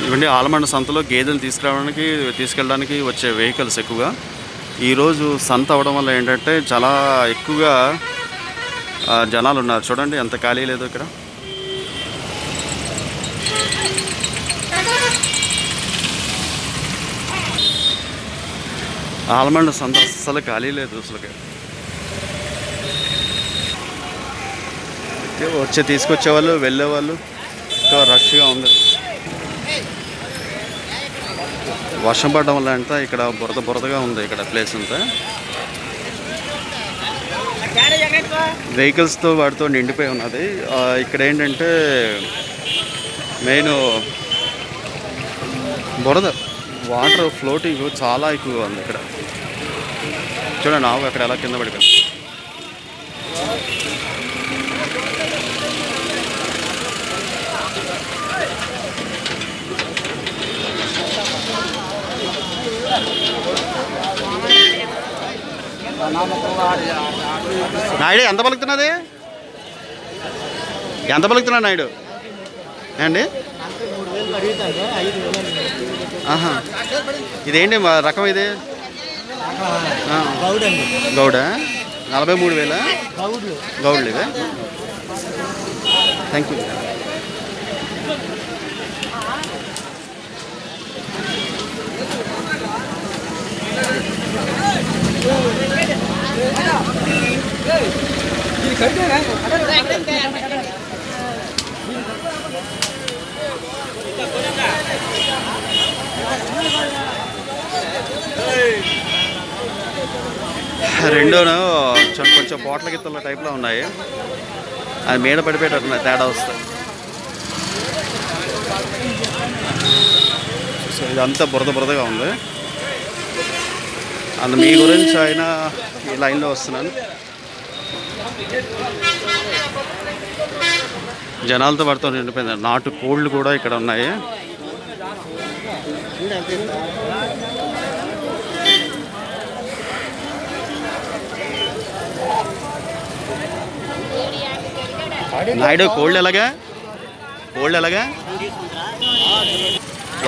ఇవన్నీ ఆలమండ సంతలో గేదెలు తీసుకెళ్ళడానికి వచ్చే వెహికల్స్ ఎక్కువగా. ఈరోజు సంత అవ్వడం వల్ల ఏంటంటే చాలా ఎక్కువగా జనాలు ఉన్నారు. చూడండి ఎంత ఖాళీ లేదు ఇక్కడ. ఆలమండ సంత అస్సలు ఖాళీ లేదు అసలుకి. తీసుకొచ్చేవాళ్ళు వెళ్ళేవాళ్ళు ఎక్కువ రష్గా ఉంది. వర్షం పడడం వల్ల అంతా ఇక్కడ బురదగా ఉంది. ఇక్కడ ప్లేస్ అంతా వెహికల్స్తో వాటితో నిండిపోయి ఉన్నది. ఇక్కడ ఏంటంటే మెయిన్ బురద, వాటర్ ఫ్లోటింగ్ చాలా ఎక్కువగా ఉంది ఇక్కడ. చూడండి ఆవు అక్కడ ఎలా కింద పడిపోయింది. నాయుడు ఎంత పలుకుతున్నది? ఎంత పలుకుతున్నాడు నాయుడు అండి? ఆహా, ఇదేంటి రకం ఇది? గౌడ 43,000 గౌడ్లు ఇవే. Thank you. రెండోను కొంచెం పోట్ల గిత్తల టైప్లో ఉన్నాయి. అది మీద పడిపోయేటట్టున్నాయి, తేడా వస్తాయి. సో ఇదంతా బురదగా ఉంది. అందు మీ గురించి ఆయన ఈ లైన్లో వస్తున్నాను. జనాలతో పడుతూ నిండిపోయింది. నాటు కోళ్ళు కూడా ఇక్కడ ఉన్నాయి. నాయుడు కోళ్ళు ఎలాగా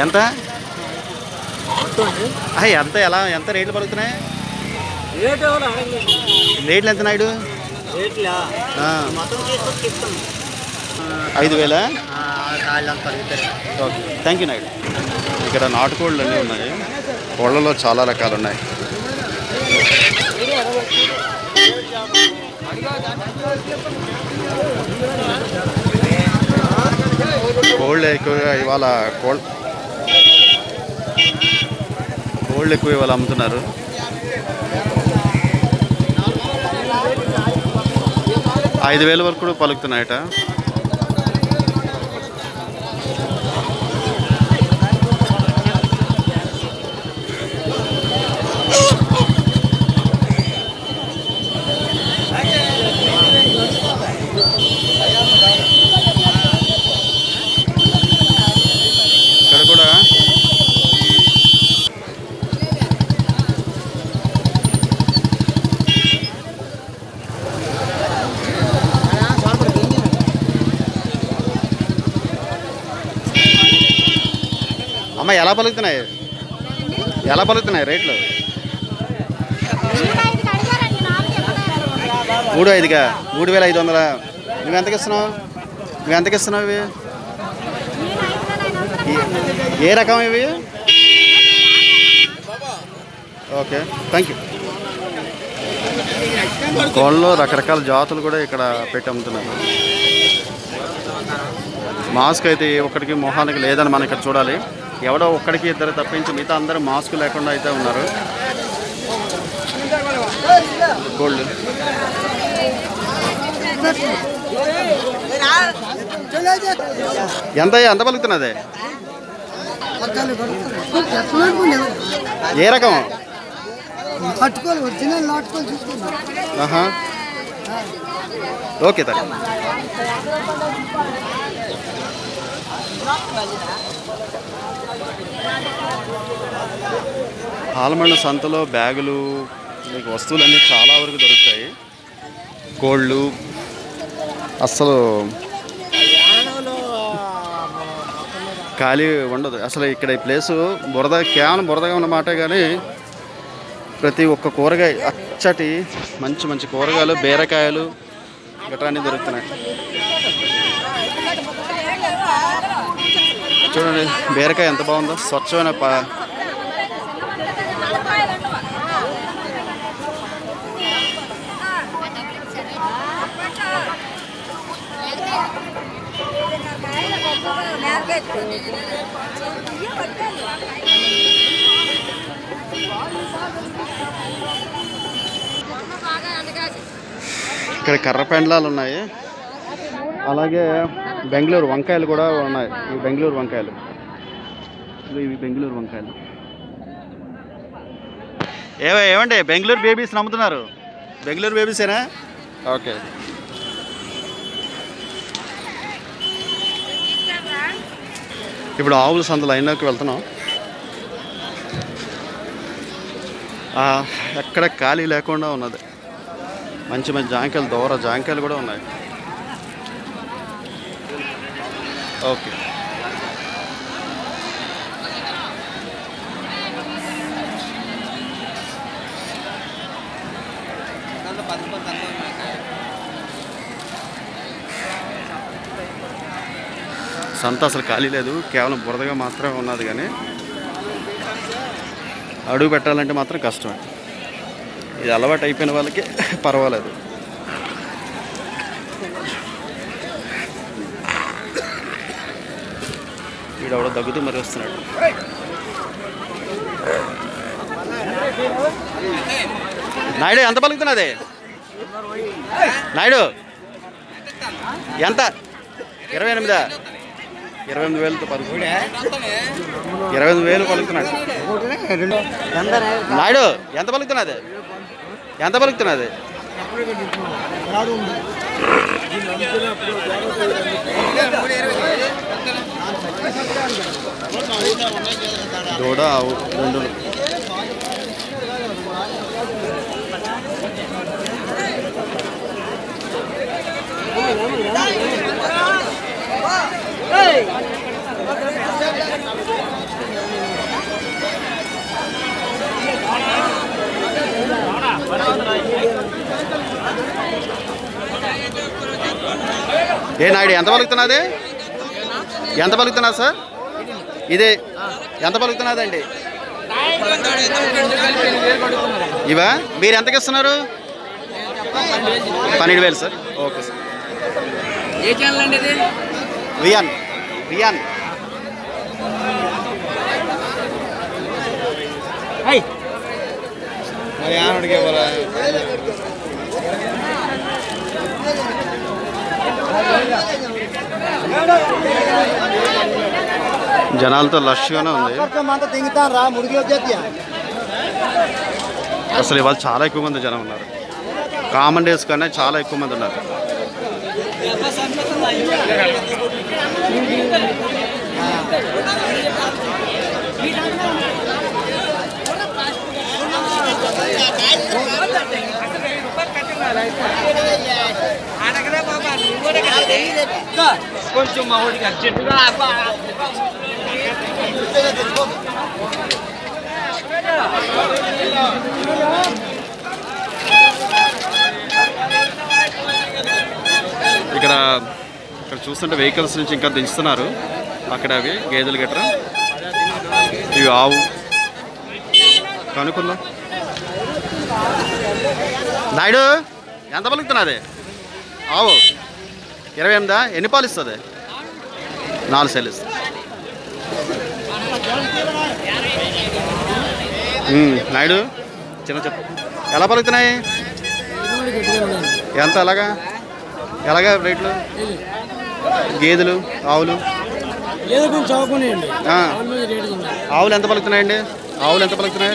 ఎంత ఎంత రేట్లు పలుకుతున్నాయి? రేట్లు ఎంత Naidu? 5,000. Okay, thank you Naidu. ఇక్కడ నాటుకోళ్ళు అన్నీ ఉన్నాయి. కోళ్ళలో చాలా రకాలు ఉన్నాయి. కోళ్ళు ఎక్కువగా ఇవాళ కోళ్ళు ఎక్కువ ఇవాళ అమ్ముతున్నారు. $5,000 వరకు కూడా పలుకుతున్నాయట. ఇక్కడ కూడా అమ్మ ఎలా పలుకుతున్నాయి రేట్లు? 3,500గా 3,500. నువ్వెంతకి ఇస్తున్నావు ఇవి? ఏ రకం ఇవి? Okay, thank you. కోళ్ళలో రకరకాల జాతులు కూడా ఇక్కడ పెట్టి అమ్ముతున్నారు. మాస్క్ అయితే ఏ ఒక్కడికి మొహానికి లేదని మనం ఇక్కడ చూడాలి. ఎవడో ఒక్కడికి ఇద్దరు తప్పించి మిగతా అందరూ మాస్క్ లేకుండా అయితే ఉన్నారు. కోళ్ళు ఎంత పలుకుతున్నది? ఏ రకం? Okay thank you. ఆలమండ సంతలో బ్యాగులు, మీకు వస్తువులన్నీ చాలా వరకు దొరుకుతాయి. కోళ్ళు అస్సలు ఖాళీ ఉండదు అసలు. ఇక్కడ ఈ ప్లేసు బురద, కేవలం బురదగా ఉన్న మాటే కానీ ప్రతి ఒక్క కూరగాయ అచ్చటి మంచి మంచి కూరగాయలు, బీరకాయలు గట్రా అన్నీ దొరుకుతున్నాయి. చూడండి బీరకాయ ఎంత బాగుందో, స్వచ్ఛమైన ఇక్కడ కర్ర పెండలాలు ఉన్నాయి. అలాగే బెంగళూరు వంకాయలు కూడా ఉన్నాయి. ఇవి బెంగళూరు వంకాయలు, ఇవి బెంగళూరు వంకాయలు. ఏమండి బెంగళూరు బేబీస్ నమ్ముతున్నారు? బెంగళూరు బేబీసేనా? ఓకే. ఇప్పుడు ఆవుల సంత లైన్లోకి వెళ్తున్నాం. ఎక్కడ ఖాళీ లేకుండా ఉన్నది. మంచి మంచి జాంకాయలు, దూర జాంకాయలు కూడా ఉన్నాయి. ఓకే. సంత అసలు ఖాళీ లేదు, కేవలం బురదగా మాత్రమే ఉన్నది. కానీ అడుగు పెట్టాలంటే మాత్రం కష్టమే. ఇది అలవాటు అయిపోయిన వాళ్ళకి పర్వాలేదు. వీడెవడో దగ్గుతూ మరి వస్తున్నాడు. నాయుడు ఎంత పలుకుతున్నది? నాయుడు ఎంత? 28,000? 28,000తో పలుకు. 28,000 పలుకుతున్నాడు. నాయుడు ఎంత పలుకుతున్నది? ఎంత పలుకుతున్నది? దూడ, ఆవు రెండు. నాయుడు ఎంత పలుకుతున్నది? ఎంత పలుకుతున్నారు సార్? ఇదే ఎంత పలుకుతున్నదండి? ఇవా మీరు ఎంతకి ఇస్తున్నారు? 12,000 సార్. Okay sir. ఏ ఛానల్ అండి ఇది? వియాన్. జనాలతో లష్గానే ఉంది. అసలు ఇవాళ చాలా ఎక్కువ మంది జనం ఉన్నారు. కామన్ డేస్ కన్నా చాలా ఎక్కువ మంది ఉన్నారు. కొంచెం మా ఊరికి అర్జెంటుగా ఇక్కడ చూస్తుంటే వెహికల్స్ నుంచి ఇంకా దించుతున్నారు. అక్కడ అవి గేదెలు గట్రా, ఇవి ఆవు కనుక్కుందాం. నాయుడు ఎంత పలుకుతున్నది ఆవు? 28,000? ఎన్ని పాలు ఇస్తుంది? 4 సెల్లు ఇస్తుంది. నాయుడు చిన్న చెప్పు ఎలా పలుకుతున్నాయి? ఎంత? ఎలాగా రేట్లు? గేదెలు, ఆవులు? ఆవులు ఎంత పలుకుతున్నాయండి? ఆవులు ఎంత పలుకుతున్నాయి?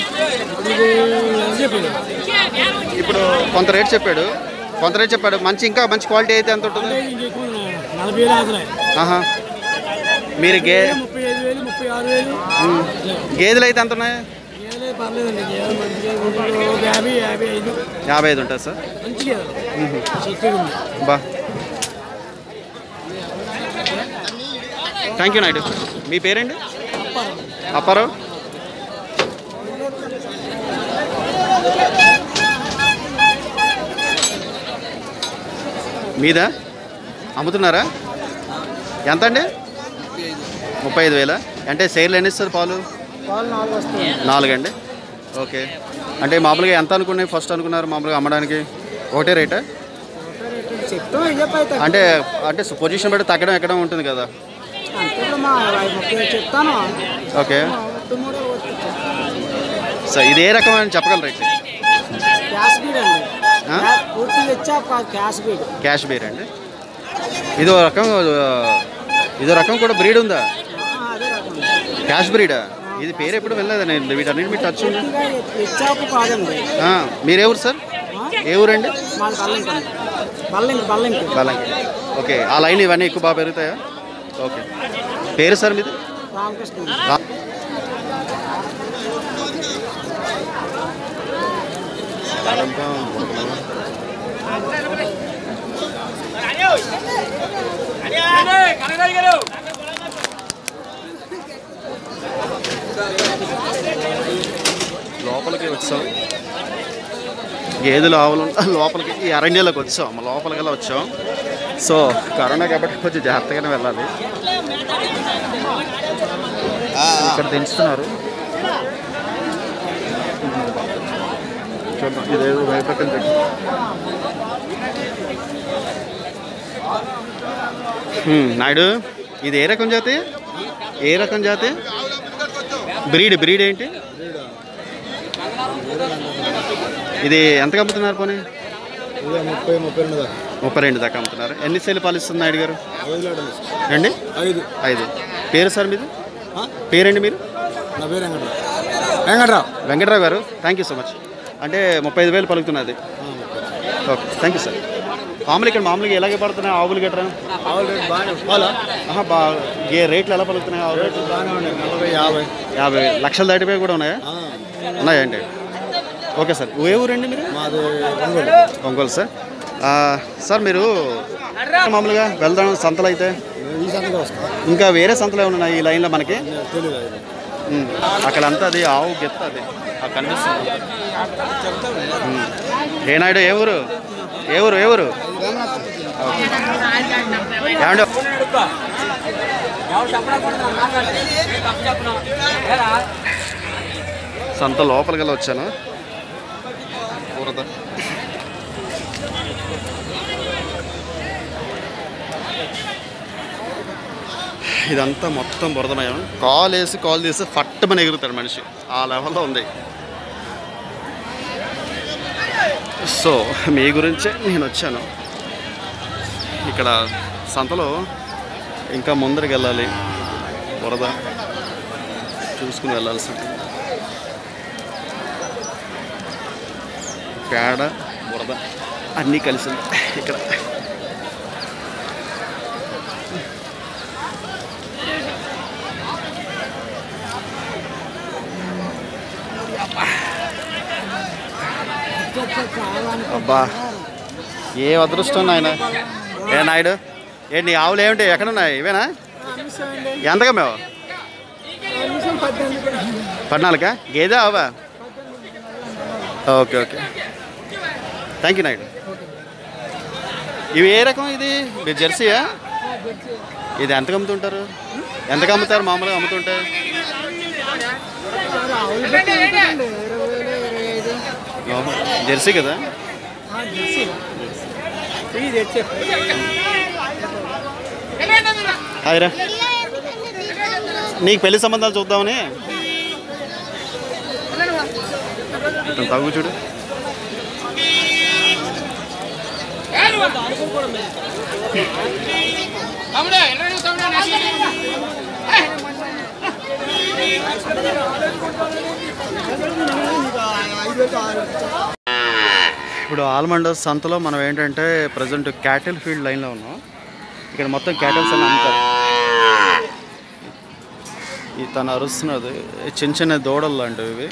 ఇప్పుడు కొంత రేట్ చెప్పాడు. మంచి ఇంకా మంచి క్వాలిటీ అయితే ఎంత ఉంటుంది? మీరు గేదెలు అయితే ఎంత ఉన్నాయి? 55 ఉంటుంది సార్. బా థ్యాంక్ యూ నాయుడు. మీ పేరేంటి? అప్పారావు. మీదా అమ్ముతున్నారా? ఎంత అండి? 35,000. అంటే సేర్లు ఎన్ని ఇస్తారు పాలు? 4 అండి. ఓకే. అంటే మామూలుగా ఎంత అనుకున్నాయి ఫస్ట్ అనుకున్నారు మామూలుగా అమ్మడానికి? ఒకటే రేటా? అంటే అంటే పొజిషన్ బట్టి తగ్గడం ఎక్కడం ఉంటుంది కదా. ఓకే సార్, ఇది ఏ రకం అని చెప్పగలరా? క్యాష్ బీర్ అండి. ఇదో రకం కూడా బ్రీడ్ ఉందా? క్యాష్ బ్రీడా? ఇది పేరు ఎప్పుడు వెళ్ళలేదండి. వీటన్నిటి మీరు టచ్ ఉంది. మీరే ఊరు సార్? ఏ ఊరండి? బల్లంకి. ఓకే. ఆ లైన్ ఇవన్నీ ఎక్కువ బాగా పెరుగుతాయా? ఓకే. పేరు సార్ మీది? లోపలికి వచ్చాం. గేదెలు ఆవులు లోపలికి ఈ అరణ్యాలకు వచ్చాం. లోపలికి వచ్చాం. సో కరోనా కాబట్టి కొంచెం జాగ్రత్తగానే వెళ్ళాలి. ఇక్కడ దించుతున్నారు. చూద్దాం. ఇదేదో భయపక్కన నాయుడు, ఇది ఏ రకం జాతి? బ్రీడ్ ఏంటి? ఇది ఎంత అమ్ముతున్నారు? పోనీ 32 దాకా అమ్ముతున్నారు. ఎన్ని సేలు పాలిస్తుంది నాయుడు గారు? అండి 5. పేరు సార్ మీది? పేరండి మీరు? వెంకట్రావు గారు. Thank you so much. అంటే 35,000 పలుకుతున్నది. Okay, thank you sir. మామూలుగా ఎలాగే పడుతున్నాయి ఆవులు గట్రా? రేట్లు ఎలా పలుకుతున్నాయి? ఆవులు రేట్లు 50 లక్షలు దాటిపోయి కూడా ఉన్నాయా? ఉన్నాయండి. Okay sir. ఏ ఊరండి మీరు? ఒంగోలు సార్. సార్ మీరు మామూలుగా వెళ్దాం సంతలు అయితే ఇంకా వేరే సంతలు ఏమైనా ఉన్నాయి ఈ లైన్లో మనకి? అక్కడంతా అది ఆవు గెత్త అది కనిపిస్తుంది. ఏ నాయుడు, ఏ ఊరు? ఏమండి సంత లోపలికి వచ్చాను. ఇదంతా మొత్తం బురదమయం. కాల్ తీసి ఫట్టమని ఎగురుతాడు మనిషి. ఆ లెవెల్లో ఉంది. సో మీ గురించే నేను వచ్చాను. ఇక్కడ సంతలో ఇంకా ముందరికి వెళ్ళాలి. బురద చూసుకుని వెళ్ళాల్సి ఉంటుంది. పేడ బురద అన్నీ కలిసింది ఇక్కడ. అబ్బా, ఏ అదృష్టం నాయన. ఏ నాయుడు, నీ ఆవులు ఏమిటి? ఎక్కడున్నాయి? ఇవేనా? ఎంతగా మేము? 14 గేదె ఆవా? ఓకే. Thank you Naidu. ఇవి ఏ రకం? ఇది జెర్సీయా? ఇది ఎంతకు అమ్ముతుంటారు? ఎంతకు అమ్ముతారు మామూలుగా అమ్ముతుంటే? జెర్సీ కదా? హాయ్రా, నీకు పెళ్లి సంబంధాలు చూద్దామని. తగ్గు చూడు. ఇప్పుడు ఆల్మండ్ సంతలో మనం ఏంటంటే ప్రజెంట్ క్యాటిల్ ఫీల్డ్ లైన్లో ఉన్నాం. ఇక్కడ మొత్తం క్యాటిల్స్ అన్నీ అమ్ముతారు. ఈ తను అరుస్తున్నది చిన్న దూడలు లాంటివి ఇవి.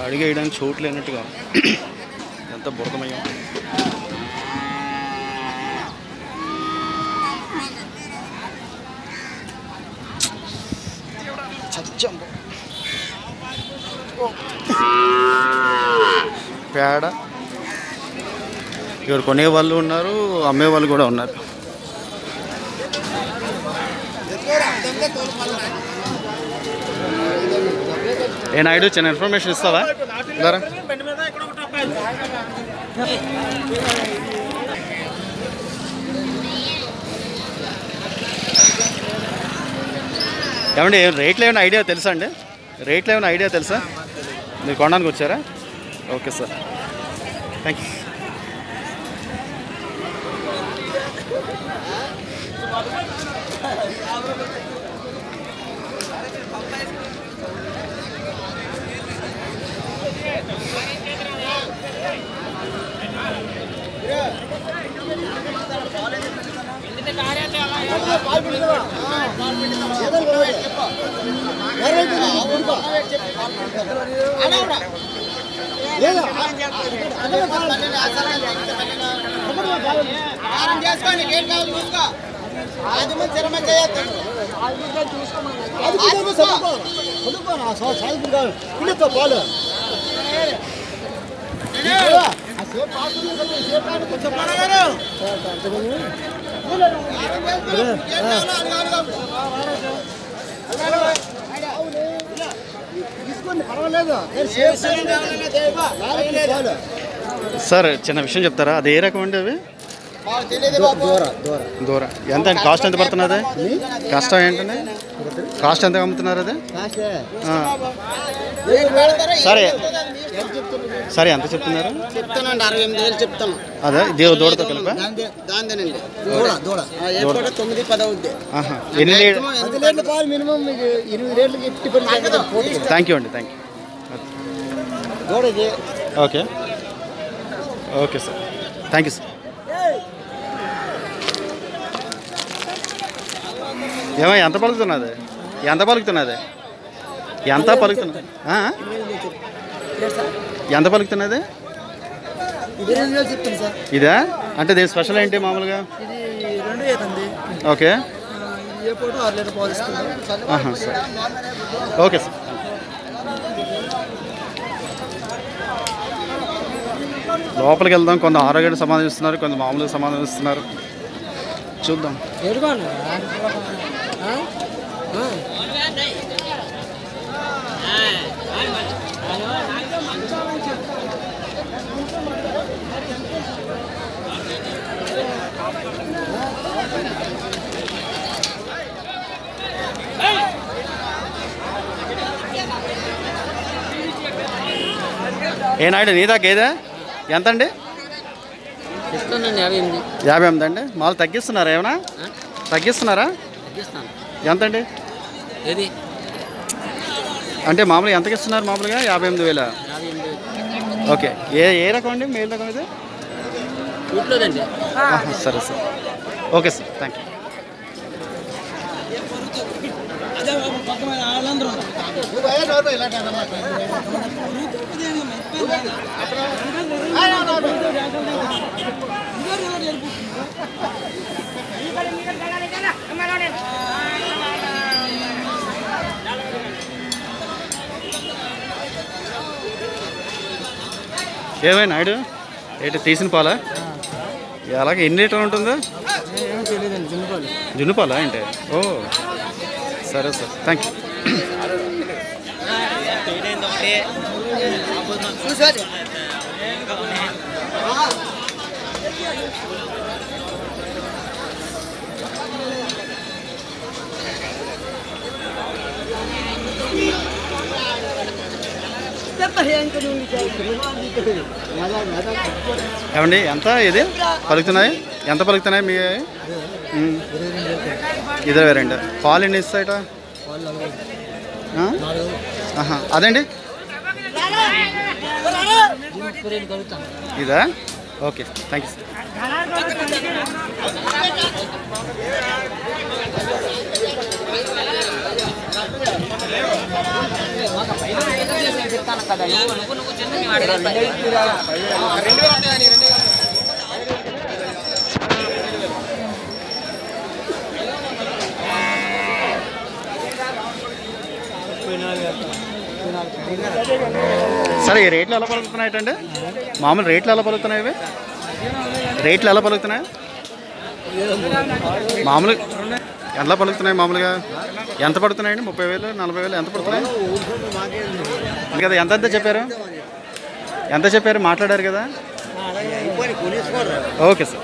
అడిగేయడానికి చోటు లేనట్టుగా ఎంత బురదమయ్యాం. పేడ. ఇక్కడ కొనేవాళ్ళు ఉన్నారు, అమ్మేవాళ్ళు కూడా ఉన్నారు. ఏ నాయుడు చిన్న ఇన్ఫర్మేషన్ ఇస్తావా? ఇలారా. ఏమండి రేట్లు ఏమైనా ఐడియా తెలుసా అండి? రేట్లు ఏమైనా ఐడియా తెలుసా? మీరు కొనడానికి వచ్చారా? Okay sir, thank you. Sir చిన్న విషయం చెప్తారా? అది ఏ రకం అండి? అవి దూర ఎంత అండి? కాస్ట్ ఎంత పడుతున్నది? కాస్ట్ ఏంటండి? కాస్ట్ ఎంత అమ్ముతున్నారు అది? సరే సరే ఎంత చెప్తున్నారు? చెప్తానండి 68,000 చెప్తాను. అదే దూడతో కలిపి దాందేనండి. 9-10 అవుద్ది. ఎన్ని మినిమం 8 రేట్లకి. థ్యాంక్ యూ అండి, thank you. Okay okay sir, thank you sir. ఏమో ఎంత పలుకుతున్నది? ఎంత పలుకుతున్నది? ఎంత పలుకుతున్నది? ఎంత పలుకుతున్నది? ఇదా? అంటే దీని స్పెషల్ ఏంటి మామూలుగా? Okay sir, okay sir. లోపలికి వెళ్దాం. కొంత ఆరోగ్యాన్ని సమాధానిస్తున్నారు, కొంత మామూలుగా సమాధానిస్తున్నారు. చూద్దాం. ఏ నాయుడు నీదా గేదె ఎంత అండి? 58 అండి. మామూలు తగ్గిస్తున్నారా? ఏమన్నా తగ్గిస్తున్నారా? ఎంత అండి? అంటే మామూలుగా ఎంతకి ఇస్తున్నారు? మామూలుగా 58,000. ఓకే. ఏ రకం అండి? మేల్ రకం ఇది? సరే sir, okay sir, thank you. ఏమైనా నాయుడు ఏంటి తీసిన పాలా? అలాగే ఎన్ని లీటర్లు ఉంటుందో? జున్ను పాలా ఏంటి? ఓ సరే సార్, థ్యాంక్ యూ. ఏమండి ఎంత ఇది పలుకుతున్నాయి? ఎంత పలుకుతున్నాయి మీ? 22. పాలు ఎన్ని ఇస్తాయట? అదండి ఇదా? Okay, thank you sir. సరే ఈ రేట్లు ఎలా పలుకుతున్నాయంటే మామూలు రేట్లు ఎలా పలుకుతున్నాయి ఇవి రేట్లు ఎలా పలుకుతున్నాయి మామూలు ఎలా పలుకుతున్నాయి మామూలుగా ఎంత పడుతున్నాయండి 30,000 40,000 ఎంత పడుతున్నాయి కదా ఎంత చెప్పారు మాట్లాడారు కదా okay sir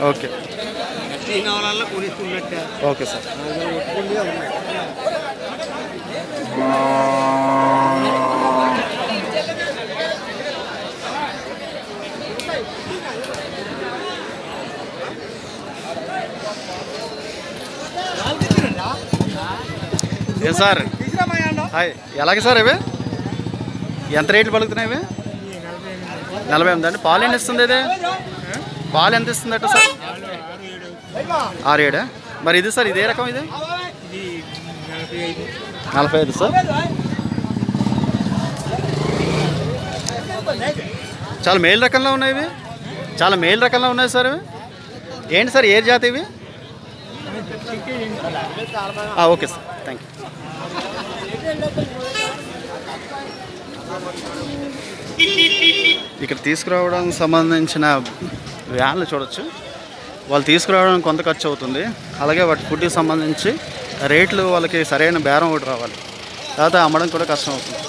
okay okay sir ఏం సార్ హాయ్ ఎలాగే సార్ ఇవి ఎంత రేట్లు పలుకుతున్నాయి ఇవి 48 అండి పాలు ఎన్ని ఇస్తుంది ఇది పాలు ఎంత ఇస్తుంది అట్ట సార్ 6-7 మరి ఇది సార్ ఇదే రకం ఇది 45 సార్ చాలా మేలు రకంలో ఉన్నాయి ఇవి చాలా మేలు రకంలో ఉన్నాయి సార్ ఇవి ఏంటి సార్ ఏ జాతి ఇవి ఓకే సార్ థ్యాంక్ యూ ఇక్కడ తీసుకురావడానికి సంబంధించిన వ్యాన్లు చూడొచ్చు వాళ్ళు తీసుకురావడానికి కొంత ఖర్చు అవుతుంది అలాగే వాటి ఫుడ్కి సంబంధించి రేట్లు వాళ్ళకి సరైన బేరం ఒకటి రావాలి తర్వాత అమ్మడం కూడా కష్టం అవుతుంది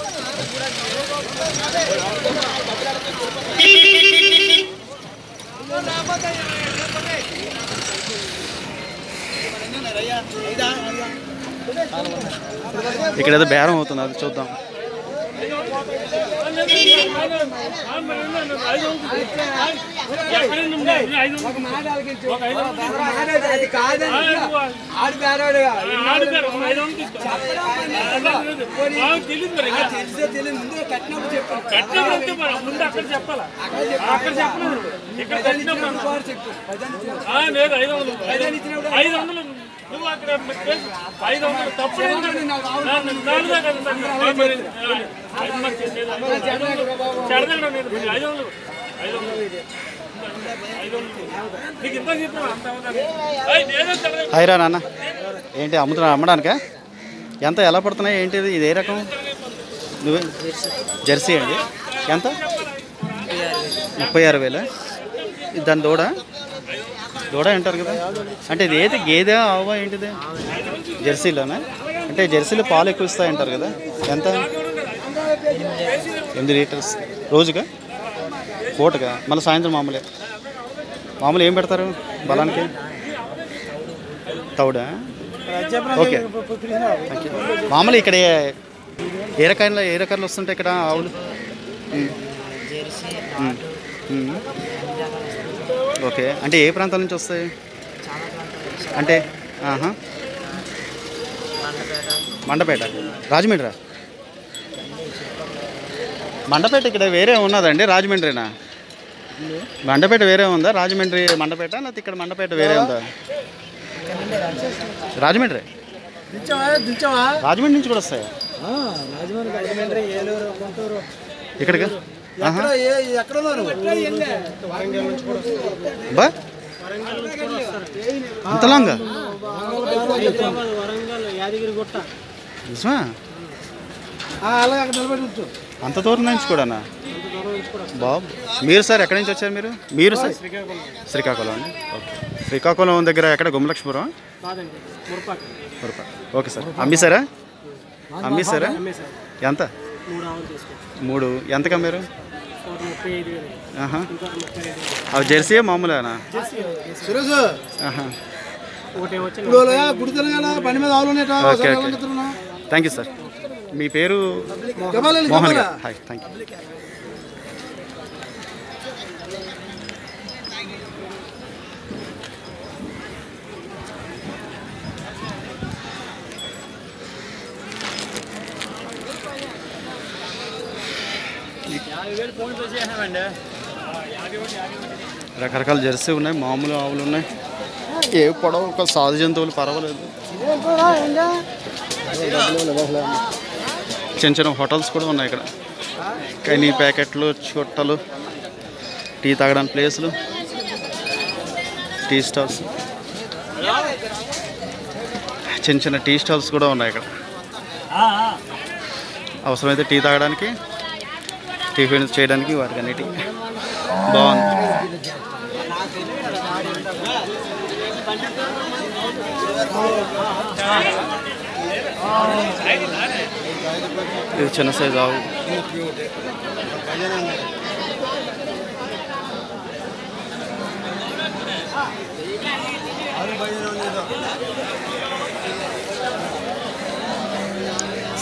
ఇక్కడ ఏదో బేరం అవుతుంది అది చూద్దాం హైరా నాన్న ఏంటి అమ్మడానికా ఎంత ఎలా పడుతున్నాయి ఏంటిది ఇది ఏ రకం నువ్వే జెర్సీ అండి ఎంత 36,000 దాని దూడ అంటారు కదా అంటే ఇది ఏది గేదె ఆవా ఏంటిది జెర్సీలోనా అంటే జెర్సీలో పాలు ఎక్కువ ఇస్తాయి అంటారు కదా ఎంత 8 లీటర్స్ రోజుగా పూటగా మళ్ళీ సాయంత్రం మామూలు ఏం పెడతారు బలానికి తౌడా ఓకే థ్యాంక్ యూ మామూలు ఇక్కడ ఏ రకాలు వస్తుంటాయి ఇక్కడ ఆవులు ఓకే అంటే ఏ ప్రాంతాల నుంచి వస్తాయి అంటే మండపేట రాజమండ్రి మండపేట ఇక్కడ వేరే ఉన్నదండి రాజమండ్రినా మండపేట వేరే ఉందా రాజమండ్రి మండపేట లేకపోతే ఇక్కడ మండపేట వేరే ఉందా రాజమండ్రి నుంచి కూడా వస్తాయి ఇక్కడికి బా అంతలాగా నిజమా అంత దూరం నుంచి కూడానా బాబు మీరు సార్ ఎక్కడి నుంచి వచ్చారు మీరు సార్ శ్రీకాకుళం అండి ఓకే శ్రీకాకుళం దగ్గర ఎక్కడ గుమ్మలక్ష్మీపురం ఓకే సార్ అమ్మేశారా ఎంత 3 ఎంతకా మీరు అవి జెర్సీ మామూలేనా okay okay thank you sir మీ పేరు మోహన్ గారు హాయ్ థ్యాంక్ యూ రకరకాల జెర్సీ ఉన్నాయి మామూలు ఆవులు ఉన్నాయి ఏ పొడవు ఒక సాధు జంతువులు పర్వాలేదు చిన్న హోటల్స్ కూడా ఉన్నాయి ఇక్కడ కనీ ప్యాకెట్లు చుట్టలు టీ తాగడానికి ప్లేసులు టీ స్టాల్స్ చిన్న టీ స్టాల్స్ కూడా ఉన్నాయి ఇక్కడ అవసరమైతే టీ తాగడానికి, టిఫిన్ చేయడానికి వాటికి అన్నిటి బాగుంది. ఇది చిన్న సైజు ఆవు.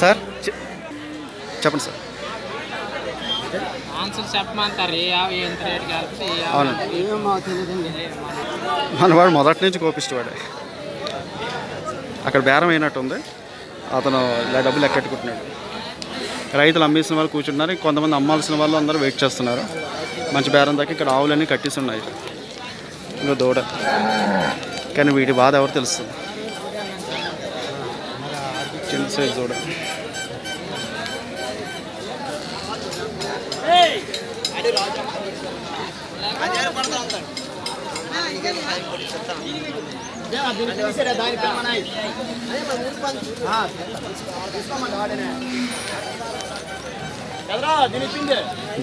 సార్ చెప్పండి సార్. అవునండి, మనవాడు మొదటి నుంచి కోపిష్టవాడే. అక్కడ బేరం అయినట్టుంది, అతను ఇలా డబ్బులు ఎక్కెట్టుకుంటున్నాడు. రైతులు అమ్మేసిన వాళ్ళు కూర్చుంటున్నారు, కొంతమంది అమ్మాల్సిన వాళ్ళు అందరూ వెయిట్ చేస్తున్నారు. మంచి బేరం దాకా ఇక్కడ ఆవులన్నీ కట్టేసి ఉన్నాయి. ఇంకా దూడ, కానీ వీటి బాధ ఎవరు తెలుస్తుంది. చిన్న సైజు దూడ.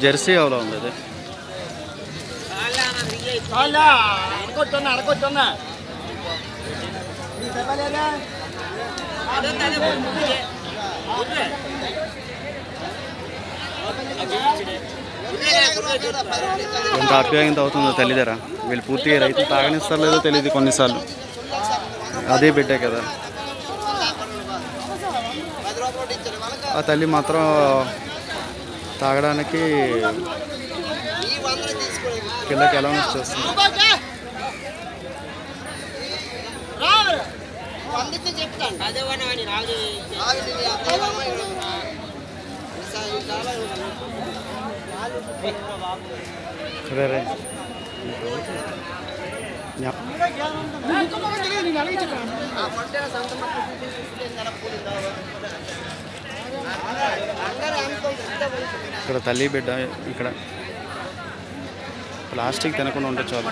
జెర్సీ ఆవులో ఉంది అది. ఎంత ఆప్యాయంత అవుతుందో తల్లిదరా. వీళ్ళు పూర్తిగా రైతులు తాగనిస్తారు లేదో తెలియదు కొన్నిసార్లు. అదే బిడ్డే కదా. ఆ తల్లి మాత్రం తాగడానికి కిందకి ఎలా చేస్తుంది. రే ఇక్కడ తల్లి బిడ్డ. ఇక్కడ ప్లాస్టిక్ తినకుండా ఉంటే చాలు.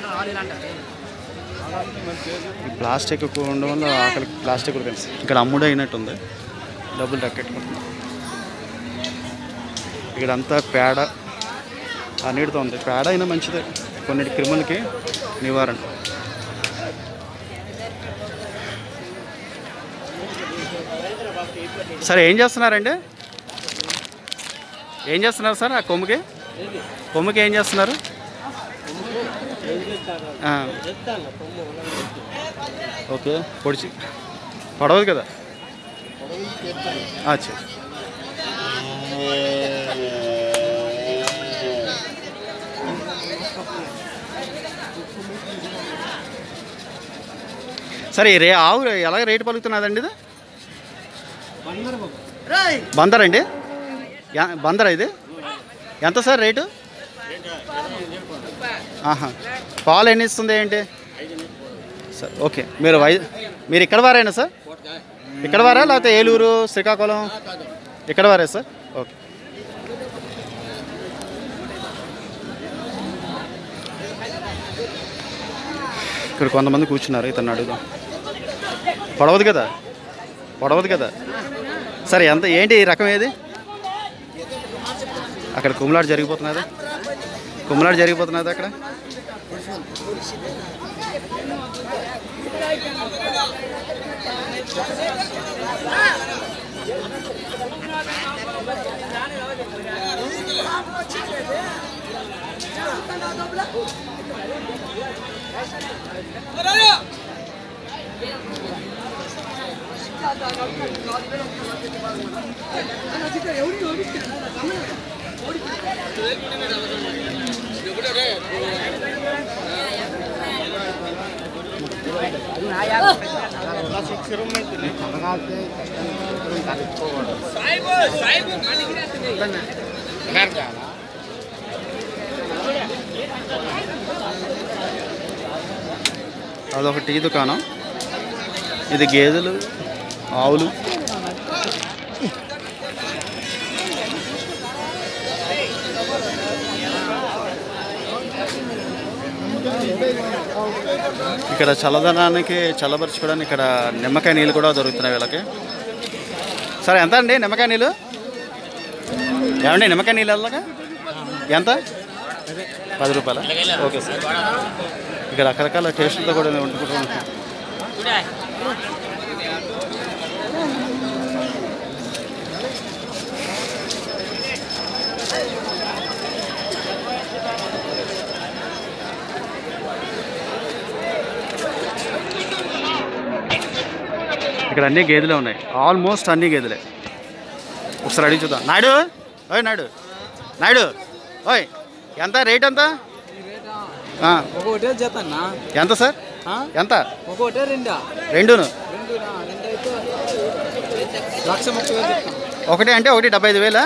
ఈ ప్లాస్టిక్ ఎక్కువ ఉండడం వల్ల ఆకలికి ప్లాస్టిక్ కూడా తెలుసు. ఇక్కడ అమ్ముడు అయినట్టుంది, డబ్బులు దక్కెట్టుకుంటుంది. ఇక్కడంతా పేడ అన్నిటితో ఉంది. పేడ అయినా మంచిదే, కొన్నిటి క్రిములకి నివారణ. సరే, ఏం చేస్తున్నారండి? ఏం చేస్తున్నారు సార్? ఆ కొమ్ముకి ఏం చేస్తున్నారు? ఓకే, పొడిచి పడవదు కదా. అచ్చా, సరే. ఆవు ఎలాగ రేటు పలుకుతున్నదండి? ఇది బందర్ అండి, బందర్. ఇది ఎంత సార్ రేటు? పాలు ఎన్ని ఇస్తుంది ఏంటి సార్? ఓకే, మీరు ఇక్కడ వారేనా సార్? ఇక్కడ వారా లేకపోతే ఏలూరు, శ్రీకాకుళం ఇక్కడ వారే సార్? ఓకే. ఇక్కడ కొంతమంది కూర్చున్నారు, ఇతను అడుగుదాం. పొడవదు కదా సరే. ఎంత ఏంటి ఈ రకం? ఏది అక్కడ కుమ్లాడు జరిగిపోతున్నది అక్కడ. అదొక టీ దుకాణం. ఇది గేదెలు, ఆవులు. ఇక్కడ చల్లదనానికి చల్లబరుచుకోవడానికి ఇక్కడ నిమ్మకాయ నీళ్ళు కూడా దొరుకుతున్నాయి వీళ్ళకి. సరే, ఎంత అండి నిమ్మకాయ నీళ్ళు? ఏమండి నిమ్మకాయ నీళ్ళు వెళ్ళగా ఎంత 10 రూపాయల? Okay sir. ఇక్కడ రకరకాల టేస్ట్లతో కూడా వండుకుంటున్నాం. ఇక్కడ అన్ని గేదెలే ఉన్నాయి, ఆల్మోస్ట్ అన్ని గేదెలే. ఒకసారి అడిగి చూద్దాం. నాయుడు, ఓయ్ నాయుడు, నాయుడు, ఓయ్ ఎంత రేట్ ఎంత? ఎంత సార్? ఎంత? రెండును ఒకటే అంటే 1,75,000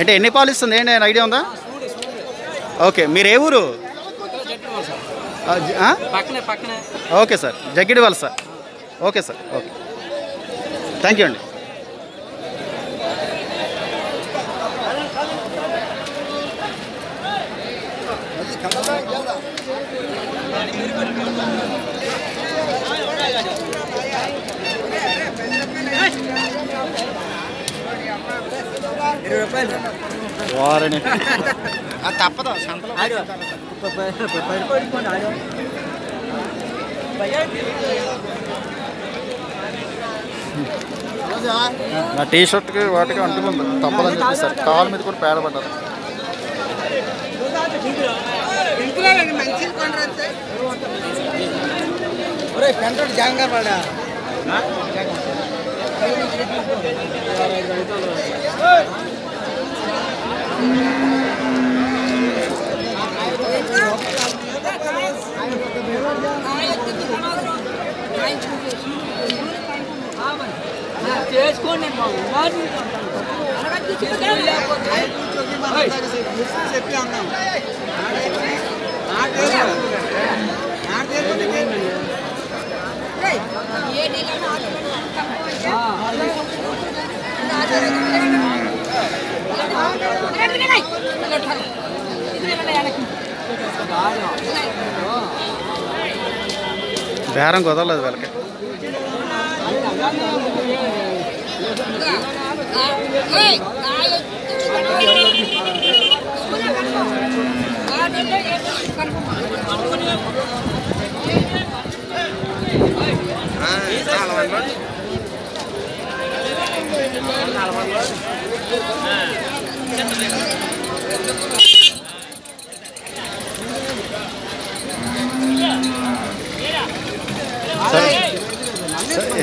అంటే ఎన్ని పాలు ఇస్తుంది ఏంటి ఐడియా ఉందా? ఓకే, మీరు ఏ ఊరు? Okay sir, Jaggidivala sir. Okay sir, okay, thank you అండి. వారని తప్పదు. నా టీ షర్ట్కి వాటికి అంటుకుంది, తప్పదని చెప్పేసారు. కాలు మీద కూడా పేడ పడ్డారు. జాంగా పడా చేసుకోండి. చెప్పి అన్నాం. బేరం కుదరలేదు వీళ్ళకి.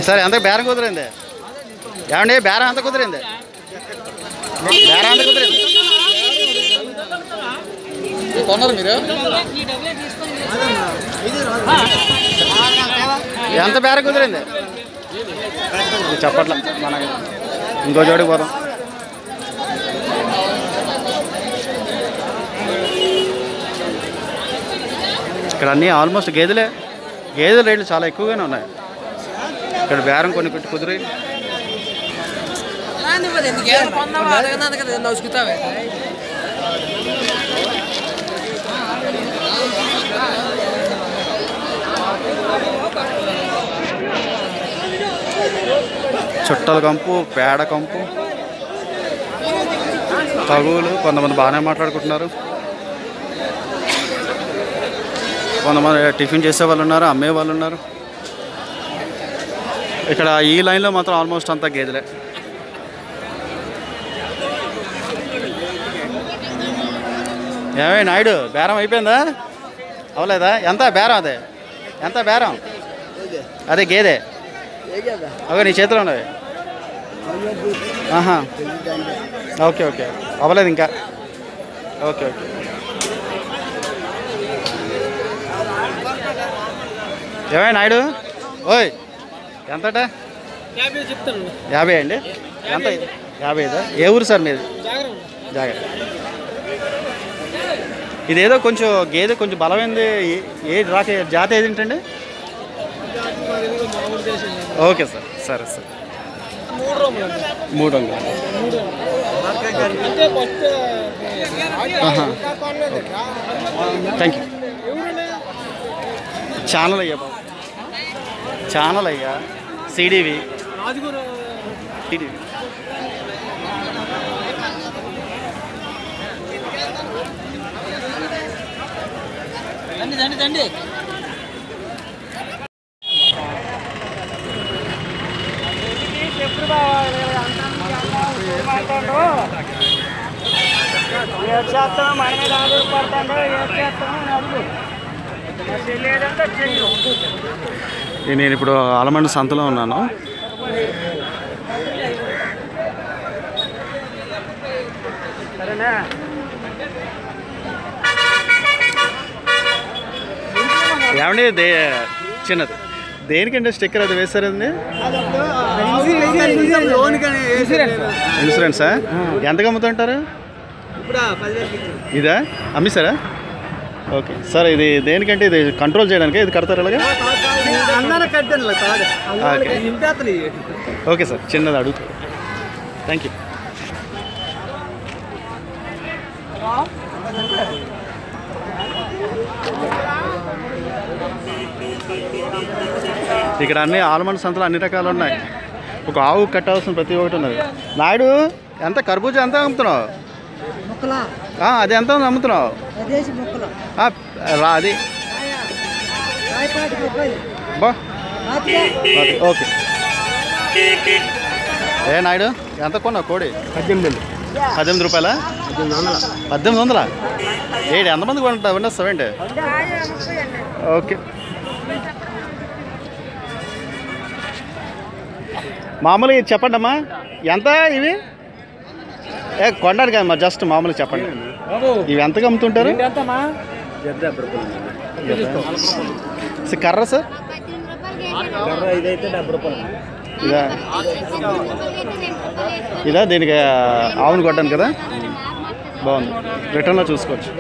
సరే ఎంత బేరం కుదిరింది? ఏమండి బేరం ఎంత కుదిరింది? బేరం ఎంత కుదిరింది? కొన్నారు మీరు? ఎంత బేరం కుదిరింది చెప్పట్లా. మన ఇంకో చోటికి పోదాం. ఇక్కడ అన్నీ ఆల్మోస్ట్ గేదెల రేట్లు చాలా ఎక్కువగానే ఉన్నాయి. ఇక్కడ బేరం కొన్ని పెట్టి కుదిరి చుట్టల కంపు, పేడ కంపు, తగులు. కొంతమంది బాగానే మాట్లాడుకుంటున్నారు, కొంతమంది టిఫిన్ చేసే వాళ్ళు ఉన్నారు, అమ్మే వాళ్ళు ఉన్నారు. ఇక్కడ ఈ లైన్లో మాత్రం ఆల్మోస్ట్ అంతా గేదెలే. ఏమే నాయుడు, బేరం అయిపోయిందా? అవలేదా? ఎంత బేరం? అదే ఎంత బేరం? అదే గేదె అవి నీ చేతిలో ఉన్నవి. ఆహా, ఓకే ఓకే, అవ్వలేదు ఇంకా. Okay okay. ఏమే నాయుడు, ఓయ్ ఎంతట? 50 అండి. ఎంత? 50. ఏ ఊరు సార్ మీది? జాగ్రత్త. ఇదేదో కొంచెం గేదె కొంచెం బలమైంది. ఏ జాతి ఏదేంటండి? ఓకే సార్, సరే సార్. 3 రంగులు. Thank you. ఛానల్ అయ్యా బాబు, ఛానల్ అయ్యా. సిడివి. దండి దండి చేస్తాం మనమే దాని పడతాడు చేస్తాం అడుగు నేను ఇప్పుడు ఆలమండ సంతలో ఉన్నాను. సరేనా ఏమండి చిన్నది దేనికంటే స్టిక్కర్ అది వేస్తారండి? ఇన్సూరెన్సా? ఎంతకు అమ్ముతుంటారు? ఇదా అమ్మిస్తారా? ఓకే సార్, ఇది దేనికంటే ఇది కంట్రోల్ చేయడానికి ఇది కడతారు అలాగే? ఓకే సార్, చిన్నది అడుగు. Thank you. ఇక్కడ అన్ని ఆల్మండ్ సంతలు అన్ని రకాలు ఉన్నాయి. ఒక ఆవు కట్టాల్సిన ప్రతి ఒక్కటి ఉన్నది. నాయుడు, ఎంత కర్బూజా ఎంత అమ్ముతున్నావు? అది ఎంత అమ్ముతున్నావు? అది బా ఓకే. నాయుడు ఎంత కొన్నావు కోడి? 18 రూపాయలా? 1800? ఎంతమంది కొంటా ఉండొస్తావేంటి? ఓకే. మామూలుగా చెప్పండి అమ్మా, ఎంత ఇవి? కొనడానికి కదమ్మా, జస్ట్ మామూలుగా చెప్పండి. ఇవి ఎంతగా అమ్ముతుంటారు? కర్ర సార్ ఇదా? ఇదా దీనికి ఆవును కొట్టాను కదా, బాగుంది. రిటర్న్లో చూసుకోవచ్చు.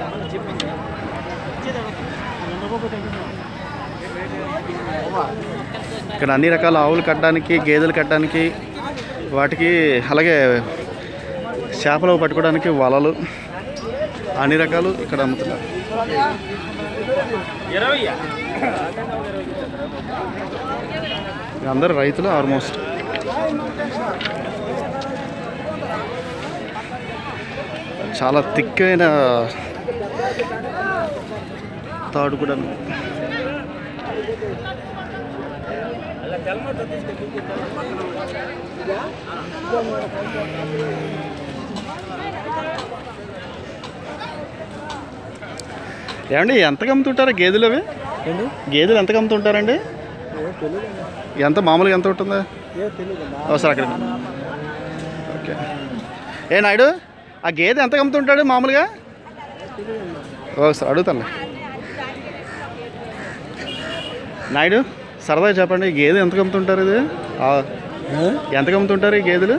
ఇక్కడ అన్ని రకాల ఆవులు కట్టడానికి, గేదెలు కట్టడానికి, వాటికి అలాగే చేపలు పట్టుకోవడానికి వలలు అన్ని రకాలు ఇక్కడ అమ్ముతున్నారు. అందరు రైతులు ఆల్మోస్ట్. చాలా థిక్కైన తాడు కూడా. ఏమండి ఎంతకు అమ్ముతుంటారా గేదెలు? అవి గేదెలు ఎంతకు అమ్ముతుంటారండి? ఎంత మామూలుగా ఎంత ఉంటుందా? సార్ అక్కడ ఓకే. నాయుడు, ఆ గేదె ఎంతకు అమ్ముతుంటాడు మామూలుగా? సార్ అడుగుతాను. నాయుడు సరదాగా చెప్పండి, గేదె ఎంతకు అమ్ముతుంటారు? ఇది ఎంతకు అమ్ముతుంటారు ఈ గేదెలు?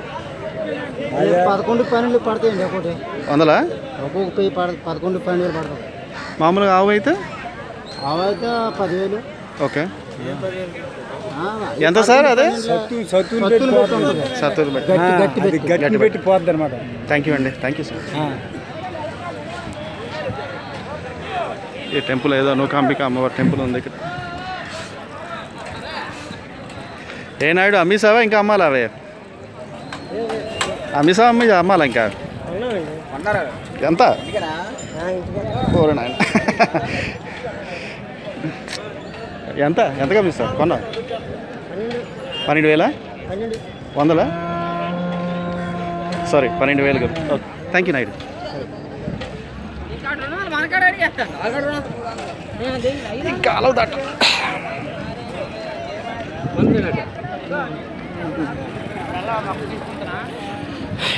11-12 పడతాయండి. ఒకటి 100? ఒక్కొక్క 11-12 పడతాయి. మామూలుగా ఆవు అయితే? 10,000. ఓకే. ఎంత సార్ అదే? 70 గట్టి పోద్ది అనమాట. థ్యాంక్ యూ అండి, థ్యాంక్ యూ సార్. ఈ టెంపుల్ ఏదో నూకాంబిక అమ్మవారి టెంపుల్ ఉంది ఇక్కడ. నాయుడు అమ్మేసావా ఇంకా అమ్మాలా? అవే అమ్మేసావా? అమ్మాలా ఇంకా? ఎంత? నాయన ఎంతగా అమ్మిస్తావు? కొన్నా 12,000? 100? సారీ 12,000 కదా. Okay, thank you Naidu. కాలువ దాట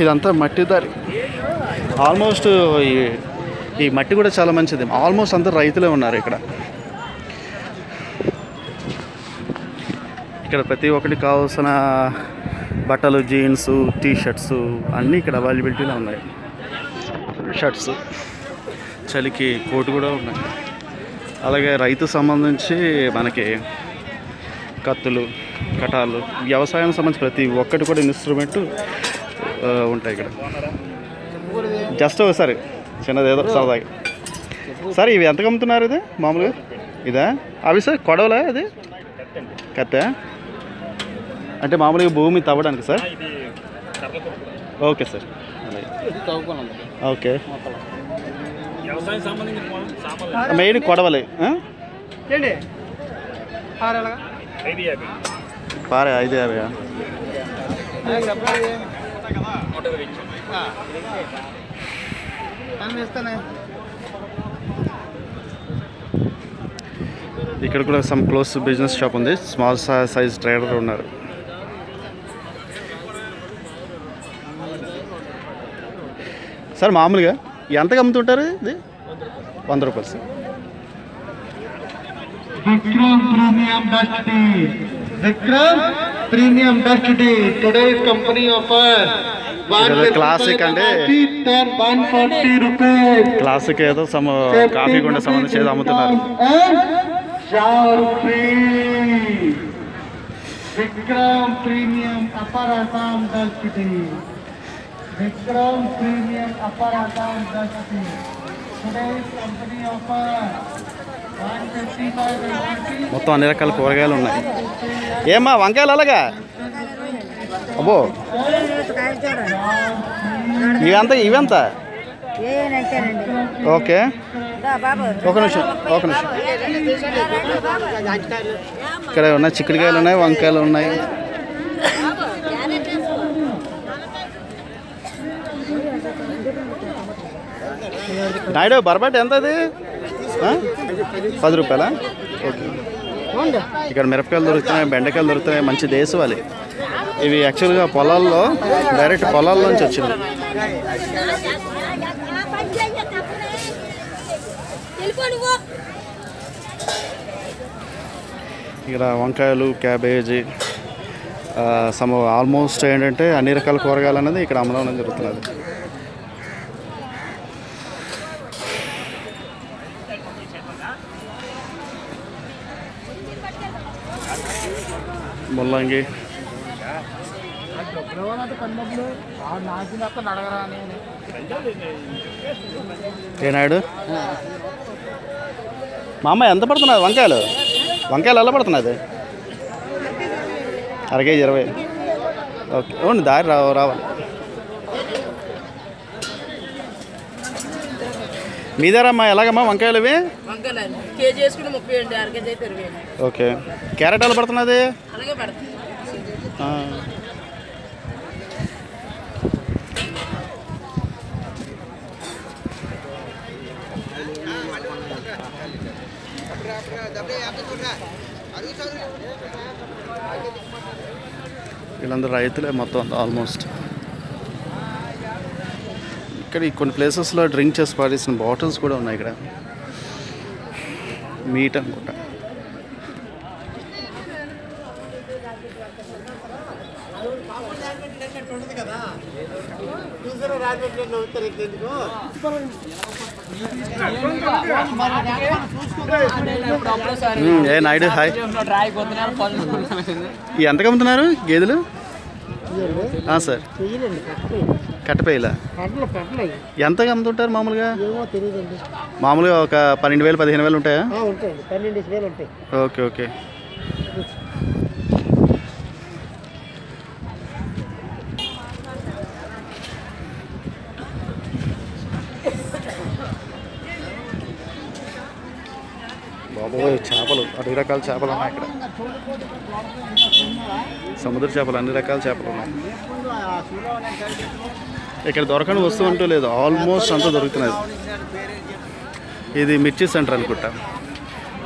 ఇదంతా మట్టి దారి. ఆల్మోస్ట్ ఈ మట్టి కూడా చాలా మంచిది. ఆల్మోస్ట్ అందరు రైతులే ఉన్నారు ఇక్కడ. ఇక్కడ ప్రతి ఒక్కటి కావాల్సిన బట్టలు, జీన్స్, టీషర్ట్స్ అన్నీ ఇక్కడ అవైలబిలిటీలో ఉన్నాయి. షర్ట్స్, చలికి కోటు కూడా ఉన్నాయి. అలాగే రైతు సంబంధించి మనకి కత్తులు, కటాలు, వ్యవసాయానికి సంబంధించి ప్రతి ఒక్కటి కూడా ఇన్స్ట్రుమెంట్ ఉంటాయి ఇక్కడ. జస్ట్ ఒకసారి చిన్నది ఏదో సరదాగా. సార్ ఇవి ఎంతకు అమ్ముతున్నారు? ఇది మామూలుగా ఇదా? అవి సార్ కొడవలా? అది కత్తే అంటే మామూలుగా భూమి తవ్వడానికి sir? Okay sir, okay. Main కొడవలే. ఏంటి పారే 550. ఇక్కడ కూడా సమ్ క్లోజ్ బిజినెస్ షాప్ ఉంది. స్మాల్ సైజ్ ట్రేడర్ ఉన్నారు. సార్ మామూలుగా ఎంతగా అమ్ముతుంటారు ఇది? 100 రూపాయలు sir. Vikram Premium Dust Tea. Vikram Premium Dust Tea. Today's company offer classic అంటే 140 rupees. క్లాసిక్ ఏదో సమ కాఫీ గుండా సంబంధించి ఏదో అమ్ముతున్నారు. Shower free. Vikram Premium Aparatam Dust Tea. Vikram Premium Aparatam Dust Tea. Today's company offer 155 rupees. మొత్తం అన్ని రకాల కూరగాయలు ఉన్నాయి. ఏమ్మా వంకాయలు అలాగా? అబ్బో ఇవంతా ఓకే. ఒక నిమిషం. ఇక్కడ ఉన్నాయి చిక్కుడుకాయలు ఉన్నాయి, వంకాయలు ఉన్నాయి. నాయుడు బర్బట్ ఎంత అది? 10 రూపాయలా? ఓకే. ఇక్కడ మిరపకాయలు దొరుకుతున్నాయి, బెండకాయలు దొరుకుతున్నాయి. మంచి దేశవాళి ఇవి. యాక్చువల్గా పొలాల్లో డైరెక్ట్ పొలాల్లోంచి వచ్చింది. ఇక్కడ వంకాయలు, క్యాబేజీ, ఆల్మోస్ట్ ఏంటంటే అన్ని రకాల కూరగాయలు అనేది ఇక్కడ అమ్మడం జరుగుతున్నది. ముల్లంగి, ఏనాడు మా అమ్మాయి ఎంత పడుతున్నది వంకాయలు? ఎలా పడుతున్నది? అరకేజీ 20. ఓకే. అవును దారి రావాలి. మీ దగ్గరమ్మా ఎలాగమ్మా వంకాయలు ఇవి? ఓకే. క్యారెట్ ఎలా పడుతున్నది? వీళ్ళందరూ రైతులే మొత్తం ఆల్మోస్ట్. ఇక్కడ కొన్ని ప్లేసెస్లో డ్రింక్ చేసి పాడేసిన బాటిల్స్ కూడా ఉన్నాయి. ఇక్కడ మీట్ అనుకుంటా. ఏ నాయుడు హాయ్. ఎంతకు అమ్ముతున్నారు గేదెలు? సార్ కట్టపేయలా ఎంతగా అమ్ముతుంటారు మామూలుగా? మామూలుగా ఒక 12,000 15,000 ఉంటాయా? Okay okay. బాబోయ్ చేపలు, అన్ని రకాల చేపలు ఉన్నాయి ఇక్కడ. సముద్ర చేపలు, అన్ని రకాల చేపలు ఉన్నాయి ఇక్కడ. దొరకని వస్తువు అంటూ లేదు, ఆల్మోస్ట్ అంతా దొరుకుతున్నది. ఇది మిర్చి సెంటర్ అనుకుంటా.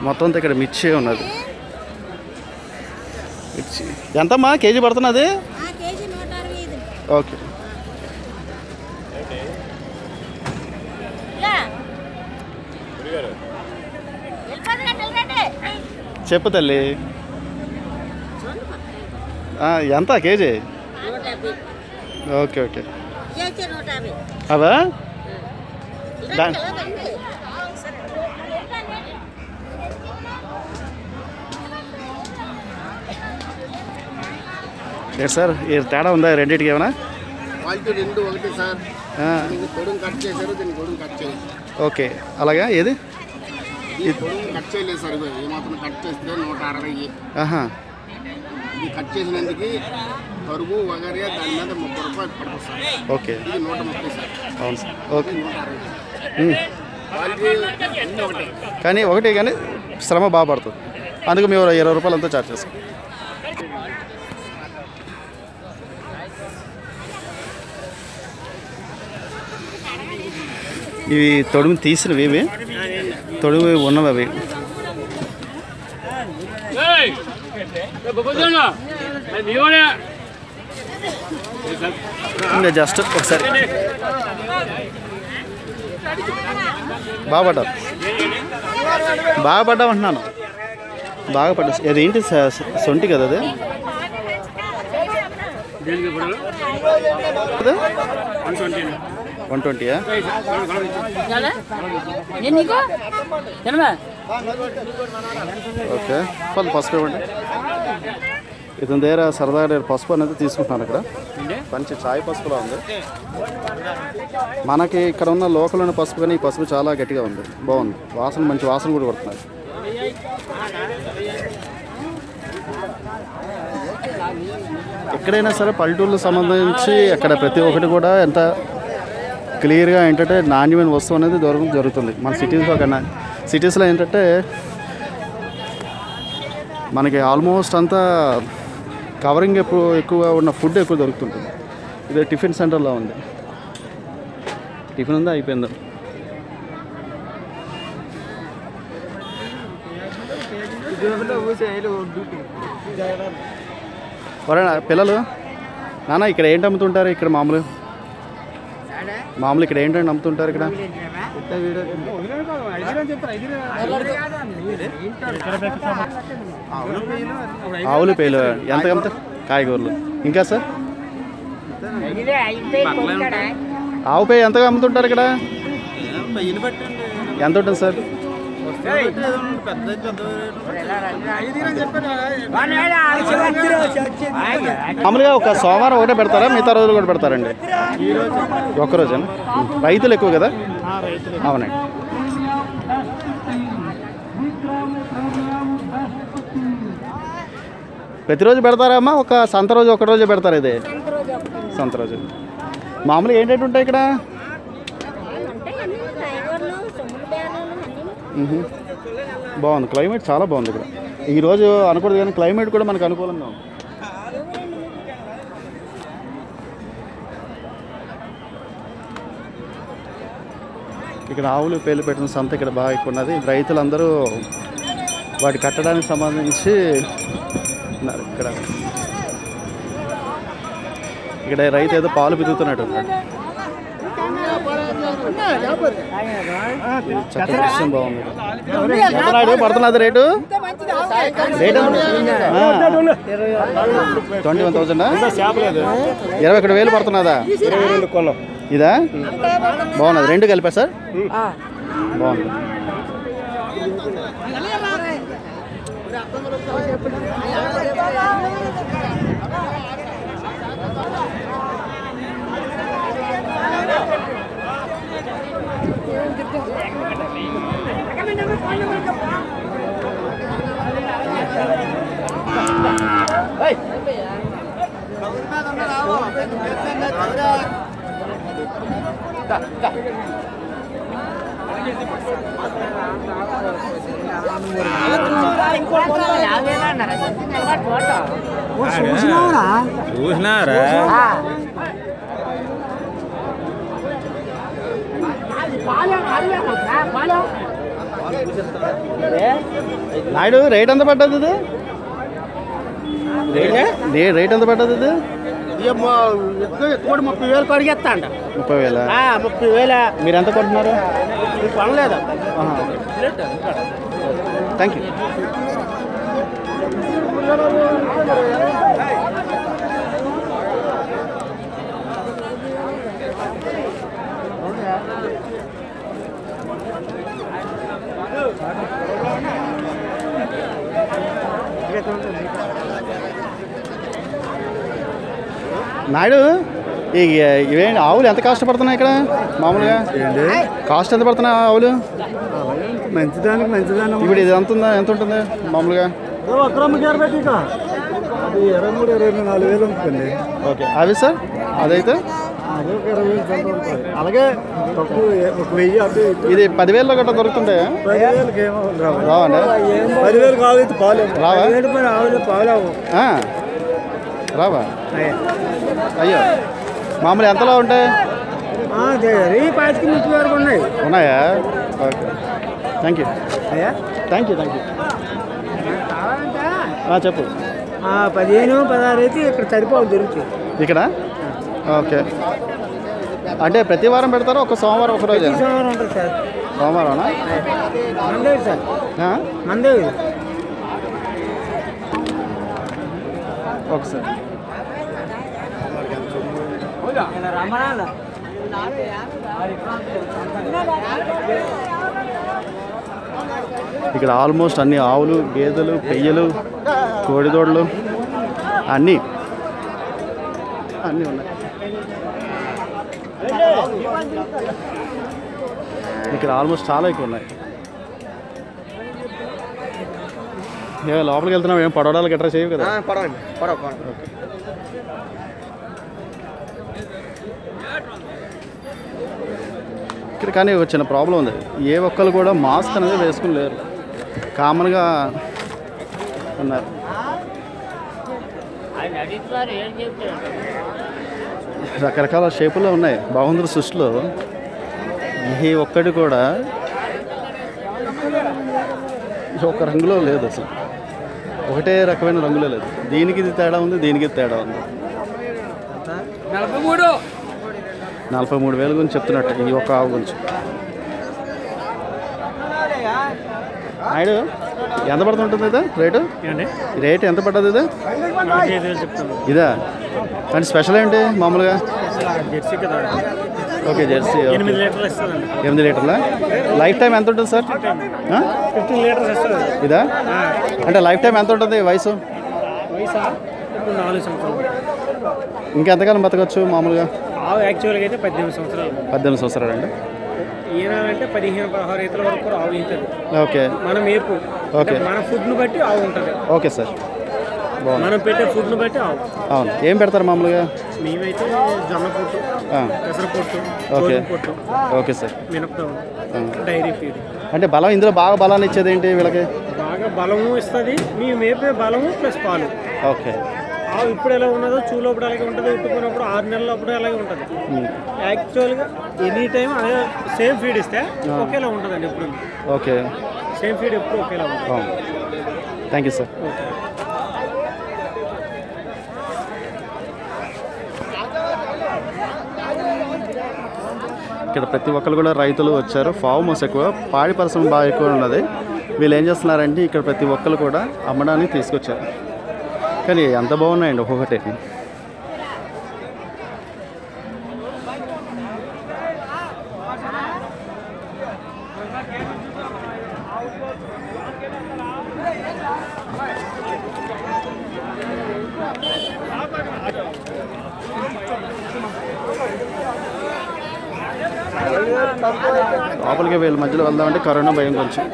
మొత్తం అంతా ఇక్కడ మిర్చి ఉన్నది. మిర్చి ఎంతమ్మా కేజీ పడుతున్నది? ఓకే. చెప్పు తల్లి. ఎంత కేజీ? Okay okay. అవా లేదు సార్, ఈ తేడా ఉందా రెండింటికి ఏమైనా? ఓకే అలాగా. ఏది కట్ చేయలేదు సార్, ఏమాత్రం కట్ చేస్తే 160. ఇది కట్ చేసినందుకు పరుగు వగరే దాని మీద 30 రూపాయలు పడుతుంది సార్. ఓకే. ఇది 130 సార్. అవును సార్. ఓకే. 160 కానీ ఒకటే కానీ శ్రమ బాగా పడుతుంది. అందుకు మేము 20 రూపాయలు అంతా ఛార్జ్ చేస్తాం. ఇవి తొడుము తీసినవి, ఇవి తొడుము ఉన్నవి అవి. ఇంకా జస్ట్ ఒకసారి బాగా పడ్డావు అంటున్నాను. బాగా పడ్డా. అదేంటి సొంటి కదా అది? 120. ఓకే, పసుపు ఇవ్వండి. ఇతని దగ్గర సరదాగా నేను పసుపు అనేది తీసుకుంటున్నాను. ఇక్కడ మంచి చాయ్ పసుపులా ఉంది. మనకి ఇక్కడ ఉన్న లోకల్ ఉన్న పసుపు కానీ ఈ పసుపు చాలా గట్టిగా ఉంది, బాగుంది. వాసన మంచి వాసన కూడా కొడుతున్నారు. ఎక్కడైనా సరే పల్లెటూళ్ళకు సంబంధించి అక్కడ ప్రతి ఒక్కటి కూడా ఎంత క్లియర్గా ఏంటంటే నాణ్యమైన వస్తువు అనేది జరుగుతుంది. మన సిటీస్లో కన్నా సిటీస్లో ఏంటంటే మనకి ఆల్మోస్ట్ అంతా కవరింగ్ ఎక్కువగా ఉన్న ఫుడ్ ఎక్కువ దొరుకుతుంటుంది. ఇది టిఫిన్ సెంటర్లో ఉంది. టిఫిన్ ఉందా, అయిపోయిందా? పిల్లలు నాన్న ఇక్కడ ఏంటి అమ్ముతుంటారు? ఇక్కడ మామూలు ఇక్కడ ఏంటంటే అమ్ముతుంటారు ఇక్కడ? ఆవులు పేలు ఎంత అమ్ముతారు? కాయగూరలు ఇంకా సార్? ఆవు పేయ ఎంతగా అమ్ముతుంటారు ఇక్కడ? ఎంత ఉంటుంది సార్? మామూలుగా ఒక సోమవారం ఒకటే పెడతారా, మిగతా రోజులు కూడా పెడతారండి? ఒక్కరోజేనా? రైతులు ఎక్కువ కదా? అవునండి. ప్రతిరోజు పెడతారా అమ్మా? ఒక సంత రోజు ఒక రోజు పెడతారా? ఇది సంత రోజు. మామూలుగా ఏంటంటే ఉంటాయి ఇక్కడ? బాగుంది, క్లైమేట్ చాలా బాగుంది ఇక్కడ. ఈరోజు అనుకూడదు కానీ క్లైమేట్ కూడా మనకు అనుకూలంగా ఉంది. ఇక్కడ ఆవులు పేలు పెట్టిన సంత ఇక్కడ బాగా ఎక్కువ ఉన్నది. రైతులందరూ వాటి కట్టడానికి సంబంధించి ఇక్కడ రైతు ఏదో పాలు పితుకుతున్నట్టు ఉన్నాడు. చక్కగా బాగుంది. ఎంత పడుతున్నది రేటు? 21,000. 21,000 పడుతున్నదా? ఇదా? బాగున్నది. రెండు కలిపా సార్? బాగుంది. నాయుడు రేట్ ఎంత పడ్డది ఇది? రేట్ ఎంత పడ్డది ఇది? 30,000 అడిగేస్తా అంట. 30,000? 30,000. మీరు ఎంత కొడుతున్నారు? పనలేదు. Thank you. నాయుడు ఇవేంటి ఆవులు ఎంత కాస్ట్ పడుతున్నాయి ఇక్కడ మామూలుగా? కాస్ట్ ఎంత పడుతున్నాయి ఆవులు? మంచిదానికి మంచిదాన్ని ఇప్పుడు ఇది ఎంత ఉంటుంది మామూలుగా? 23-24,000 ఉంటుంది. ఓకే. అవి సార్ అదైతే అలాగే తక్కువ 1000 అటు ఇటు ఇది 10,000లో గట్రా దొరుకుతుంటాయా? 10,000కి ఏమో రావు. రావండి? 10,000 కావాలి పాలు రావా? ఆవులు పాలు రావా? అయ్యో, మామూలు ఎంతలో ఉంటాయి? 10,000 వరకు ఉన్నాయి. ఉన్నాయా? Okay, thank you. అయ్యా థ్యాంక్ యూ. చెప్పు. 15, 16 అయితే ఇక్కడ సరిపోవు దొరుకుతాయి ఇక్కడ? ఓకే, అంటే ప్రతి వారం పెడతారా? ఒక సోమవారం ఒక రోజు? సోమవారం ఉంటుంది సార్. సోమవారం మందేవి సార్, మందేవి. ఒకసారి ఇక్కడ ఆల్మోస్ట్ అన్ని ఆవులు, గేదెలు, పెయ్యలు, కోడిదోడలు అన్నీ ఉన్నాయి. ఇక్కడ ఆల్మోస్ట్ చాలా ఎక్కువ ఉన్నాయి. లోపలికి వెళ్తున్నాం, ఏం పడవడాలు గట్రా చేయవు కదా? ఓకే. ఇక్కడ కానీ ఒక చిన్న ప్రాబ్లం ఉంది. ఏ ఒక్కరు కూడా మాస్క్ అనేది వేసుకుని లేరు, కామన్గా ఉన్నారు. రకరకాల షేపుల్లో ఉన్నాయి భగవంతుడి సృష్టిలో. ఏ ఒక్కటి కూడా ఒక రంగులో లేదు అసలు, ఒకటే రకమైన రంగులో లేదు. దీనికి ఇది తేడా ఉంది, దీనికి ఇది తేడా ఉంది. 43,000 గురించి చెప్తున్నట్టు ఈ ఒక్క ఆవు గురించి. ఆయన ఎంత పడుతుంటుంది ఇది రేటు? రేటు ఎంత పడ్డది ఇది? ఇదా? అంటే స్పెషల్ ఏంటి మామూలుగా? Okay, Jersey. 8 లీటర్లా? లైఫ్ టైం ఎంత ఉంటుంది సార్? 15 లీటర్స్ ఇస్తుంది. ఇదా? అంటే లైఫ్ టైం ఎంత ఉంటుంది వయసు? 4 సంవత్సరాలు. ఇంకెంతకాలం బతకచ్చు మామూలుగా? ఆవు యాక్చువల్గా అయితే 18 సంవత్సరాలు. 18 సంవత్సరాలు అండి. ఈనాలంటే 15-16 ఈతల వరకు కూడా ఆవు ఉంటుంది. ఓకే, మన మేపు. ఓకే, మన ఫుడ్ను బట్టి ఆవు ఉంటుంది. ఓకే సార్, బాగుంది. మనం పెట్టే ఫుడ్ను బట్టి ఆవు. అవును. ఏం పెడతారు మామూలుగా? మేమైతే జొన్న పొట్టు, పెసర పొట్టు, ఓకే, పొట్టు, ఓకే సార్, మినపతో డైరీ ఫీడ్. అంటే బలం ఇందులో బాగా బలాన్ని ఇచ్చేది ఏంటి వీళ్ళకి? బాగా బలము ఇస్తుంది. మేము మేపే బలము ప్లస్ పాలు. ఓకే. ఆవు ఇప్పుడు ఎలా ఉన్నదో చూలోప్పుడు అలాగే ఉంటుంది, ఉట్టుకున్నప్పుడు 6 నెలలు అప్పుడు అలాగే ఉంటుంది. యాక్చువల్గా ఎనీ టైం అదే సేమ్ ఫీడ్ ఇస్తే ఒకేలా ఉంటుందండి ఎప్పుడు. ఓకే, సేమ్ ఫీడ్ ఎప్పుడు ఒకేలా ఉంటుంది. Thank you sir. ఇక్కడ ప్రతి ఒక్కరు కూడా రైతులు వచ్చారు. ఫార్మర్స్ ఎక్కువ, పాడి పరిశ్రమ బాగా ఎక్కువ ఉన్నది. వీళ్ళు ఏం చేస్తున్నారంటే ఇక్కడ ప్రతి ఒక్కరు కూడా అమ్మడానికి తీసుకొచ్చారు. కానీ ఎంత బాగున్నాయండి ఒక్కొక్కటి. లోపలికి వీళ్ళ మధ్యలో వెళ్దామంటే కరోనా భయం కొంచెం.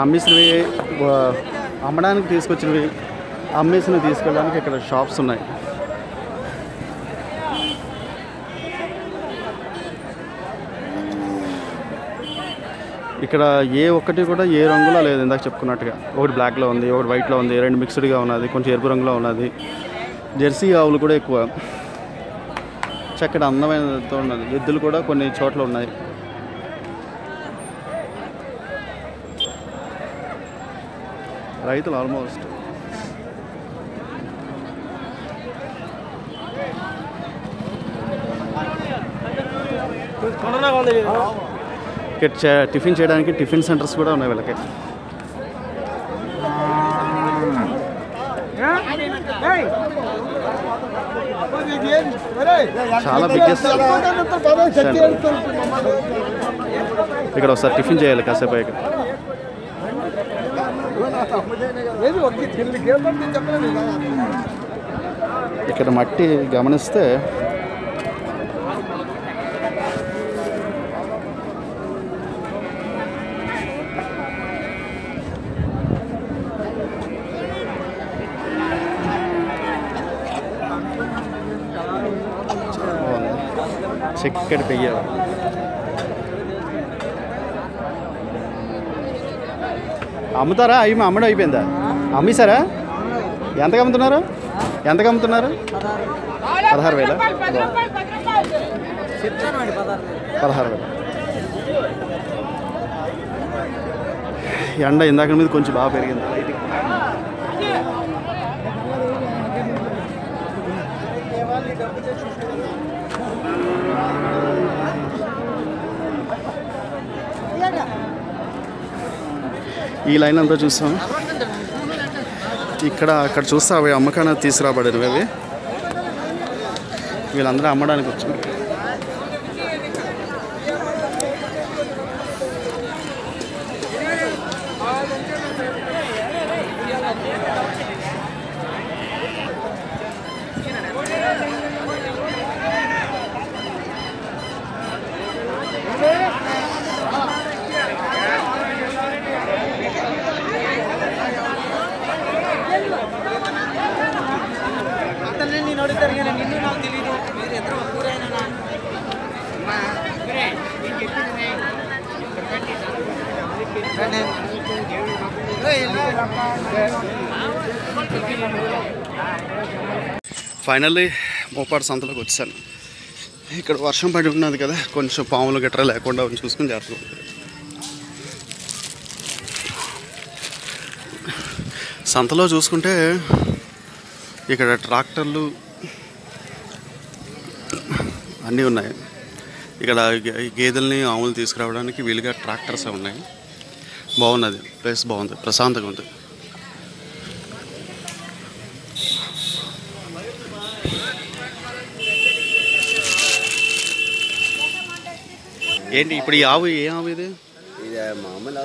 అమ్మేసినవి అమ్మడానికి తీసుకొచ్చినవి అమ్మేసినవి తీసుకెళ్ళడానికి ఇక్కడ షాప్స్ ఉన్నాయి. ఇక్కడ ఏ ఒక్కటి కూడా ఏ రంగులో లేదు. ఇందాక చెప్పుకున్నట్టుగా ఒకటి బ్లాక్లో ఉంది, ఒకటి వైట్లో ఉంది, 2 మిక్స్డ్గా ఉన్నది, కొంచెం ఎరుపు రంగులో ఉన్నది. జెర్సీ ఆవులు కూడా ఎక్కువ, చక్కటి అందమైనతో ఉన్నది. ఎద్దులు కూడా కొన్ని చోట్ల ఉన్నాయి. రైతులు ఆల్మోస్ట్ ఇక్కడ టిఫిన్ చేయడానికి టిఫిన్ సెంటర్స్ కూడా ఉన్నాయి వీళ్ళకి. చాలా బిగ్గెస్ట్. ఇక్కడ ఒకసారి టిఫిన్ చేయాలి కాసేపు అయ్యాక. ఇక్కడ మట్టి గమనిస్తే చిక్కటి పెయ్య. అమ్ముతారా? అవి అమ్మడం అయిపోయిందా? అమ్మేశారా? ఎంతకు అమ్ముతున్నారు? 16,000. 16,000. ఎండ ఇందాక మీద కొంచెం బాగా పెరిగింది. ఈ లైన్ అంతా చూస్తాం. అక్కడ చూస్తే అవి అమ్మకానికి తీసుకురాబడినవి. అవి వీళ్ళందరూ అమ్మడానికి వచ్చారు. ఫైనల్లీ మోపాడు సంతలోకి వచ్చాను. ఇక్కడ వర్షం పడి ఉన్నది కదా, కొంచెం పాములు గట్రా లేకుండా చూసుకుని జాగ్రత్తగా ఉంటుంది. సంతలో చూసుకుంటే ఇక్కడ ట్రాక్టర్లు అన్నీ ఉన్నాయి. ఇక్కడ గేదెల్ని ఆవులు తీసుకురావడానికి వీలుగా ట్రాక్టర్స్ ఉన్నాయి. బాగున్నది, ప్లేస్ బాగుంది, ప్రశాంతంగా ఉంది. ఏంటి ఇప్పుడు ఈ ఆవు? ఏ ఆవు ఇది? మామూలు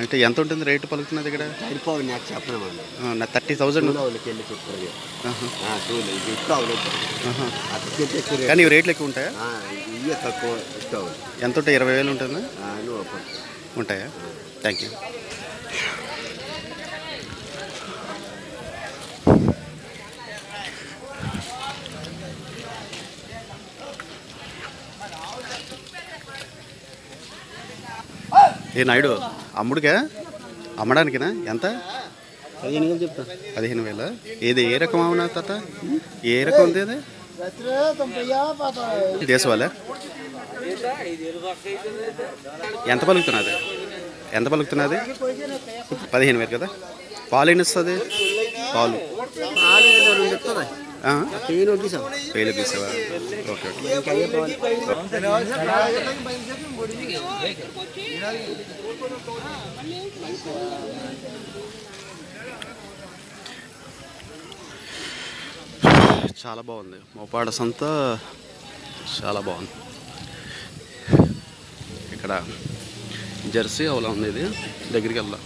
అంటే ఎంత ఉంటుంది రేటు పలుకుతున్నది ఇక్కడ? 30,000. కానీ ఇవి రేట్లు ఎక్కువ ఉంటాయా? ఎంత ఉంటాయి? 20,000 ఉంటుందా? ఉంటాయా? Thank you. ఏ నాయుడు, అమ్ముడికా? అమ్మడానికినా? ఎంత? 15,000 చెప్తా. 15,000. ఏది ఏ రకం అవునా తాత? ఏ రకం ఉంది అది? దేశవాళ. ఎంత పలుకుతున్నది? 15,000 కదా. పాలు ఎన్ని ఇస్తుంది? పాలు పేలు తీసావా? ఓకే చాలా బాగుంది మోపాడ సంత, చాలా బాగుంది. ఇక్కడ జెర్సీ అవులా ఉంది. ఇది దగ్గరికి వెళ్దాం.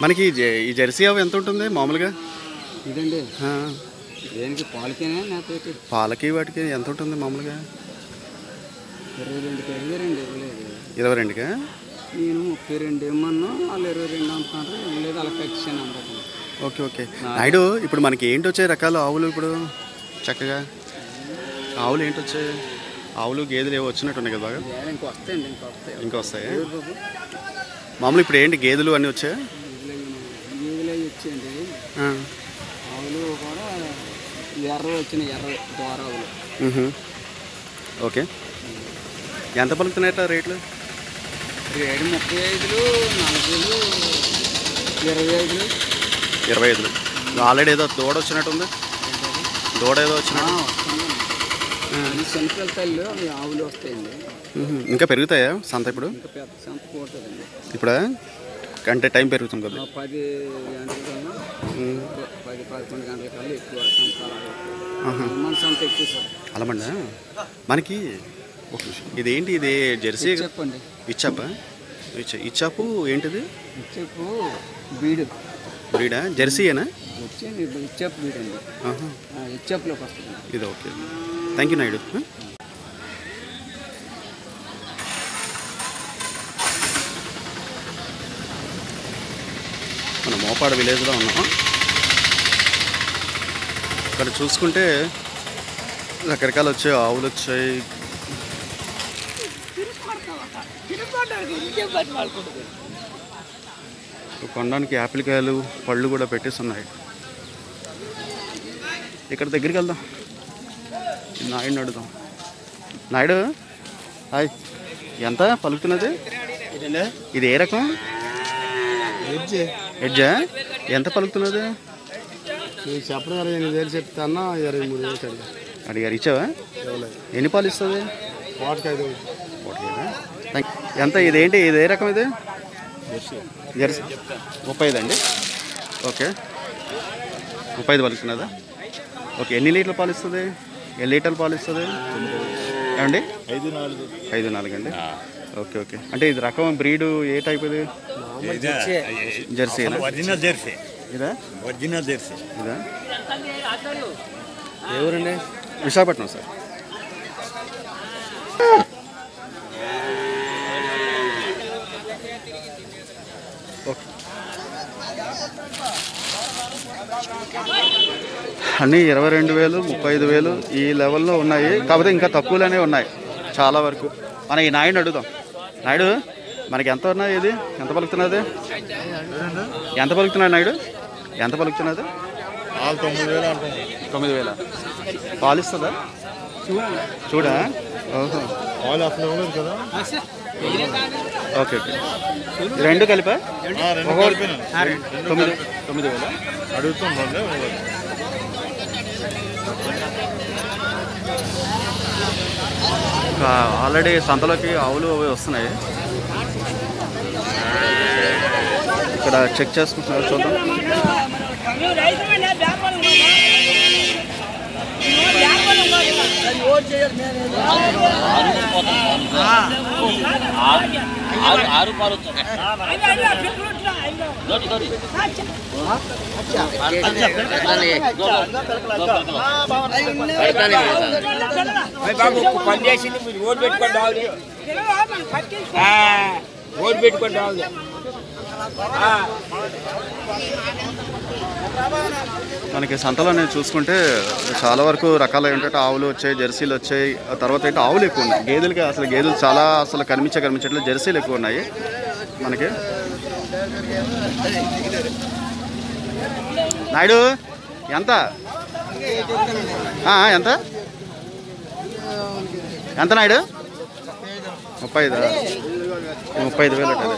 మనకి ఈ జెర్సీ ఆవు ఎంత ఉంటుంది మామూలుగా? ఇదండి దేనికి పాలకేనా? లేకపోతే పాలకి వాటికి ఎంత ఉంటుంది మామూలుగా? 22కి. 22కా? నేను 32 ఏమన్నా వాళ్ళు 22 అంటున్నారు. లేదు అలా కట్టాను అందరూ. ఓకే ఓకే నాయుడు, ఇప్పుడు మనకి ఏంటి వచ్చాయి రకాలు ఆవులు? ఇప్పుడు చక్కగా ఆవులు ఏంటి వచ్చాయి? ఆవులు గేదెలు ఏవో వచ్చినట్టున్నాయి కదా బాగా. ఇంకా వస్తాయండి, ఇంకా వస్తాయి. మామూలు ఇప్పుడు ఏంటి గేదెలు అన్నీ వచ్చాయి? గేదెలు వచ్చాయండి. ఆవులు కూడా ఎర్ర వచ్చినాయి, ఎర్ర దోరావులు. ఓకే, ఎంత పలుకుతున్నాయట రేట్లు? రేటు 35, 40, 25. 25. ఆల్రెడీ ఏదో దూడ వచ్చినట్టుంది. దూడ ఏదో వచ్చినట్టు. సెంట్రల్ తల్లి ఆవులు వస్తాయండి. ఇంకా పెరుగుతాయా సంత ఇప్పుడు? ఇంకా పెద్ద సంత పోతుందండి ఇప్పుడా? అంటే టైం పెరుగుతుంది కదా. 10 గంటల కన్నా 10-11 గంటల కల్లా ఎక్కువ సంత. సంత ఎక్కువ సార్. అలామండి. మనకి ఒక విషయం, ఇదేంటి? ఇది జెర్సీ చెప్పండి. ఇచ్చాపా? ఇచ్చాపు ఏంటిది? ఇచ్చాపు బీడు. బ్రీడా? జెర్సీయేనా? వచ్చేయండి, ఇచ్చాపు బీడ్ అండి. ఇచ్చాపులోకి వస్తుంది ఇది. Okay, thank you Naidu. మన మోపాడ విలేజ్లో ఉన్నాం. ఇక్కడ చూసుకుంటే రకరకాలు వచ్చాయి, ఆవులు వచ్చాయి. కొనడానికి యాపిల్ కాయలు, పళ్ళు కూడా పెట్టేస్తున్నాయి. ఇక్కడ దగ్గరికి వెళ్దాం, నాయుడిని అడుగుదాం. నాయుడు హాయ్, ఎంత పలుకుతున్నది? ఇది ఏ రకం? ఎడ్జా? ఎంత పలుకుతున్నది? చెప్పడం 28,000 చెప్తాను. 23,000 అడిగారు. ఇచ్చావా? ఎన్ని పాలు ఇస్తుంది? వాటికి ఎంత? ఇదేంటి? ఇది ఏ రకం? ఇది జెర్సీ. 35 అండి. ఓకే, 35 పలుకుతున్నదా? ఓకే, ఎన్ని లీటర్ల పాలు ఇస్తుంది? ఎన్ని లీటర్ల పాలు ఇస్తుంది ఏమండి? 5-4 అండి. ఓకే ఓకే, అంటే ఇది రకం బ్రీడు ఏ టైప్? ఇది జెర్సీ. Original Jersey. ఇదా? Original Jersey. ఇదా? ఎవరండి? విశాఖపట్నం సార్. ఓకే, అన్నీ 22,000, 35,000 ఈ లెవెల్లో ఉన్నాయి. కాకపోతే ఇంకా తక్కువలోనే ఉన్నాయి చాలా వరకు. మన ఈ నాయుడు అడుగుదాం. నాయుడు, మనకి ఎంత ఉన్నాయి? ఇది ఎంత పలుకుతున్నది? ఎంత పలుకుతున్నాడు నాయుడు? ఎంత పలుకుతున్నది? 9,000. పాలు ఇస్తుందా? చూడా? ఓహో, ఓకే ఓకే. రెండు కలిపా? 9,000 అడుగుతుండే. ఆల్రెడీ సంతలోకి ఆవులు అవి వస్తున్నాయి. ఇక్కడ చెక్ చేసుకుంటున్నారు, చూద్దాం. పనిచేసింది మీరు ఓటు పెట్టుకోండి. ఓటు పెట్టుకోండి. మనకి సంతలో నేను చూసుకుంటే చాలా వరకు రకాలు ఏంటంటే ఆవులు వచ్చాయి, జెర్సీలు వచ్చాయి. ఆ తర్వాత అయితే ఆవులు ఎక్కువ ఉన్నాయి. గేదెలకి అసలు గేదెలు చాలా కనిపించట్లేదు. జెర్సీలు ఎక్కువ ఉన్నాయి మనకి. నాయుడు ఎంత? ఎంత ఎంత నాయుడు? 35,000 అదే.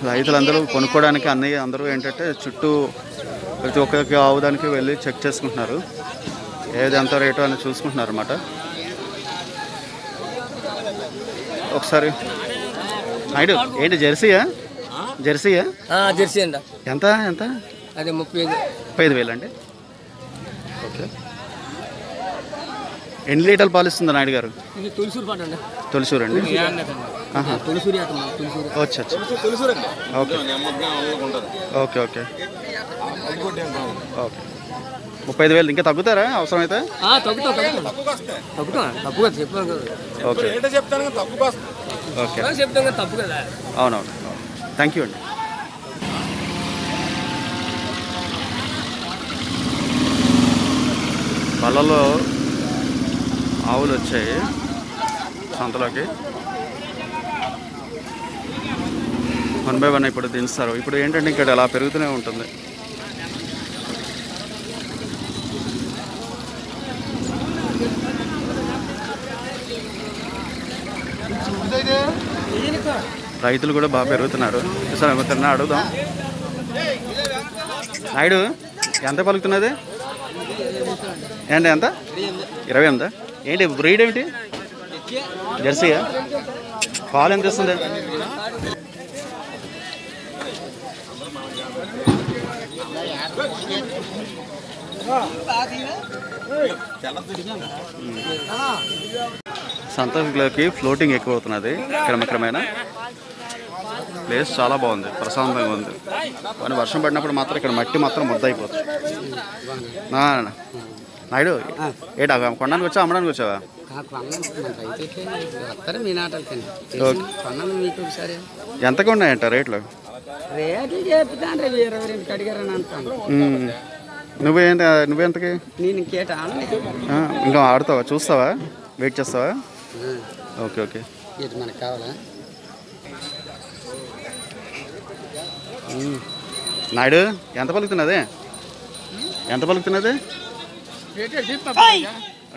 రైతులందరూ కొనుక్కోవడానికి అందరూ ఏంటంటే చుట్టూ ప్రతి ఒక్కరికి ఆవుదానికి వెళ్ళి చెక్ చేసుకుంటున్నారు, ఏది ఎంత రేటు అని చూసుకుంటున్నారు అన్నమాట. ఒకసారి నాయుడు, ఏంటి జెర్సీయా? జెర్సీ అండి. ఎంత ఎంత? అదే 35,000 అండి. ఓకే, ఎన్ని లీటర్లు పాలిస్తుంది నాయుడు గారు? తులసూరు పాట అండి. తులసూరు అండి. తులసూరి వచ్చా. Okay okay okay okay. 35,000 ఇంకా తగ్గుతారా అవసరమైతే? తప్పుగా చెప్పాను కదా. ఓకే ఓకే చెప్తాను కదా, తప్పు కదా. అవునవును. థ్యాంక్ యూ అండి. పళ్ళలో ఆవులు వచ్చాయి సంతలోకి. 1 by 1 ఇప్పుడు దించుతారు. ఇప్పుడు ఏంటంటే ఇక్కడ అలా పెరుగుతూనే ఉంటుంది. రైతులు కూడా బాగా పెరుగుతున్నారు. సార్ తిన్నా అడుగుదాం. నాయుడు ఎంత పలుకుతున్నది ఏంటి? ఎంత? 28. ఏంటి బ్రీడ్ ఏమిటి? జెర్సీయా? పాలు ఎంత ఇస్తుంది? సంతలోకి ఫ్లోటింగ్ ఎక్కువ అవుతున్నది క్రమక్రమేణా. ప్లేస్ చాలా బాగుంది, ప్రశాంతంగా ఉంది. కానీ వర్షం పడినప్పుడు మాత్రం ఇక్కడ మట్టి మాత్రం ముద్దయిపోతుంది. నాయుడు ఏటా కొనడానికి వచ్చావా అమ్మడానికి వచ్చావా? ఎంతగా ఉన్నాయంట రేట్లు? నువ్వెంతకి? ఇంకా ఆడుతావా, చూస్తావా, వెయిట్ చేస్తావా? Okay okay. మనకు కావాలా? నాయుడు ఎంత పలుకుతున్నది? ఎంత పలుకుతున్నది?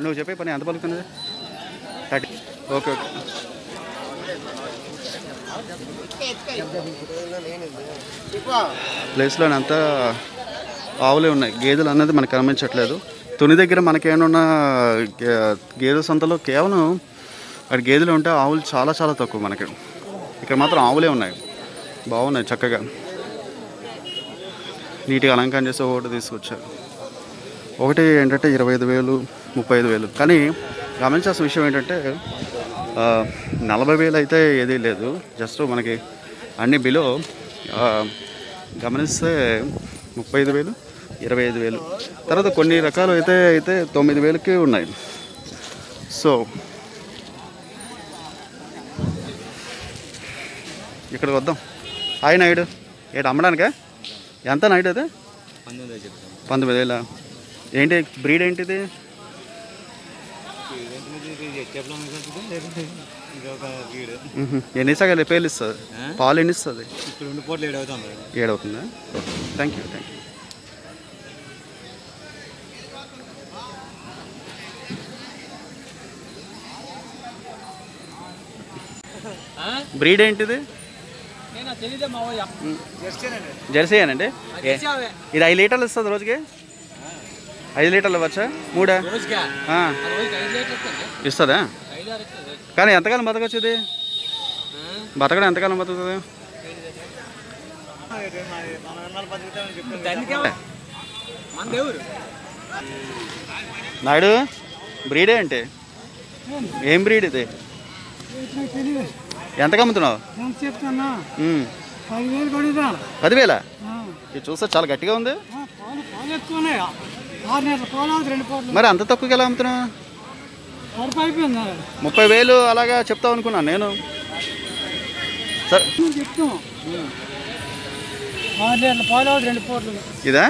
నువ్వు చెప్పే పని ఎంత పలుకుతున్నది? 30. Okay okay. ప్లేస్లోనంతా ఆవులే ఉన్నాయి, గేదెలు అన్నది మనకు కనిపించట్లేదు. తుని దగ్గర మనకేమన్నా గేదెల సంతలో కేవలం అక్కడ గేదెలు ఉంటే ఆవులు చాలా చాలా తక్కువ మనకి. ఇక్కడ మాత్రం ఆవులే ఉన్నాయి, బాగున్నాయి, చక్కగా నీట్గా అలంకరణ చేసి ఒకటి తీసుకొచ్చారు. ఒకటి ఏంటంటే 25,000, 35,000. కానీ గమనించాల్సిన విషయం ఏంటంటే 40,000 అయితే ఏదీ లేదు. జస్ట్ మనకి అన్ని బిలో గమనిస్తే 35,000, 25,000. తర్వాత కొన్ని రకాలు అయితే 9,000కి ఉన్నాయి. సో ఇక్కడికి వద్దాం. హాయ్ నాయుడు, ఏంటి అమ్మడానికా? ఎంత నాయుడు అది? 19,000. ఏంటి బ్రీడ్ ఏంటిది? ఎన్ని సగాలు పేర్లు ఇస్తుంది? పాలు ఎన్ని ఇస్తుంది? 7 అవుతుందా? Thank you. బ్రీడ్ ఏంటిది? జెర్సీ అనండి. ఇది 5 లీటర్లు ఇస్తుంది రోజుకి? 5 లీటర్లు ఇవ్వచ్చా? 3 ఇస్తుందా? కానీ ఎంతకాలం బతకచ్చు ఇది? బతకడం ఎంతకాలం బతుకుతుంది? నాయుడు బ్రీడ్ ఏంటి? ఏం బ్రీడ్ ఇది? ఎంతకు అమ్ముతున్నావు? 10,000. ఇది చూస్తే చాలా గట్టిగా ఉంది. మరి అంత తక్కువకి ఎలా అమ్ముతున్నావు? 30,000 అలాగా చెప్తావు అనుకున్నాను నేను. సరే ఇదా?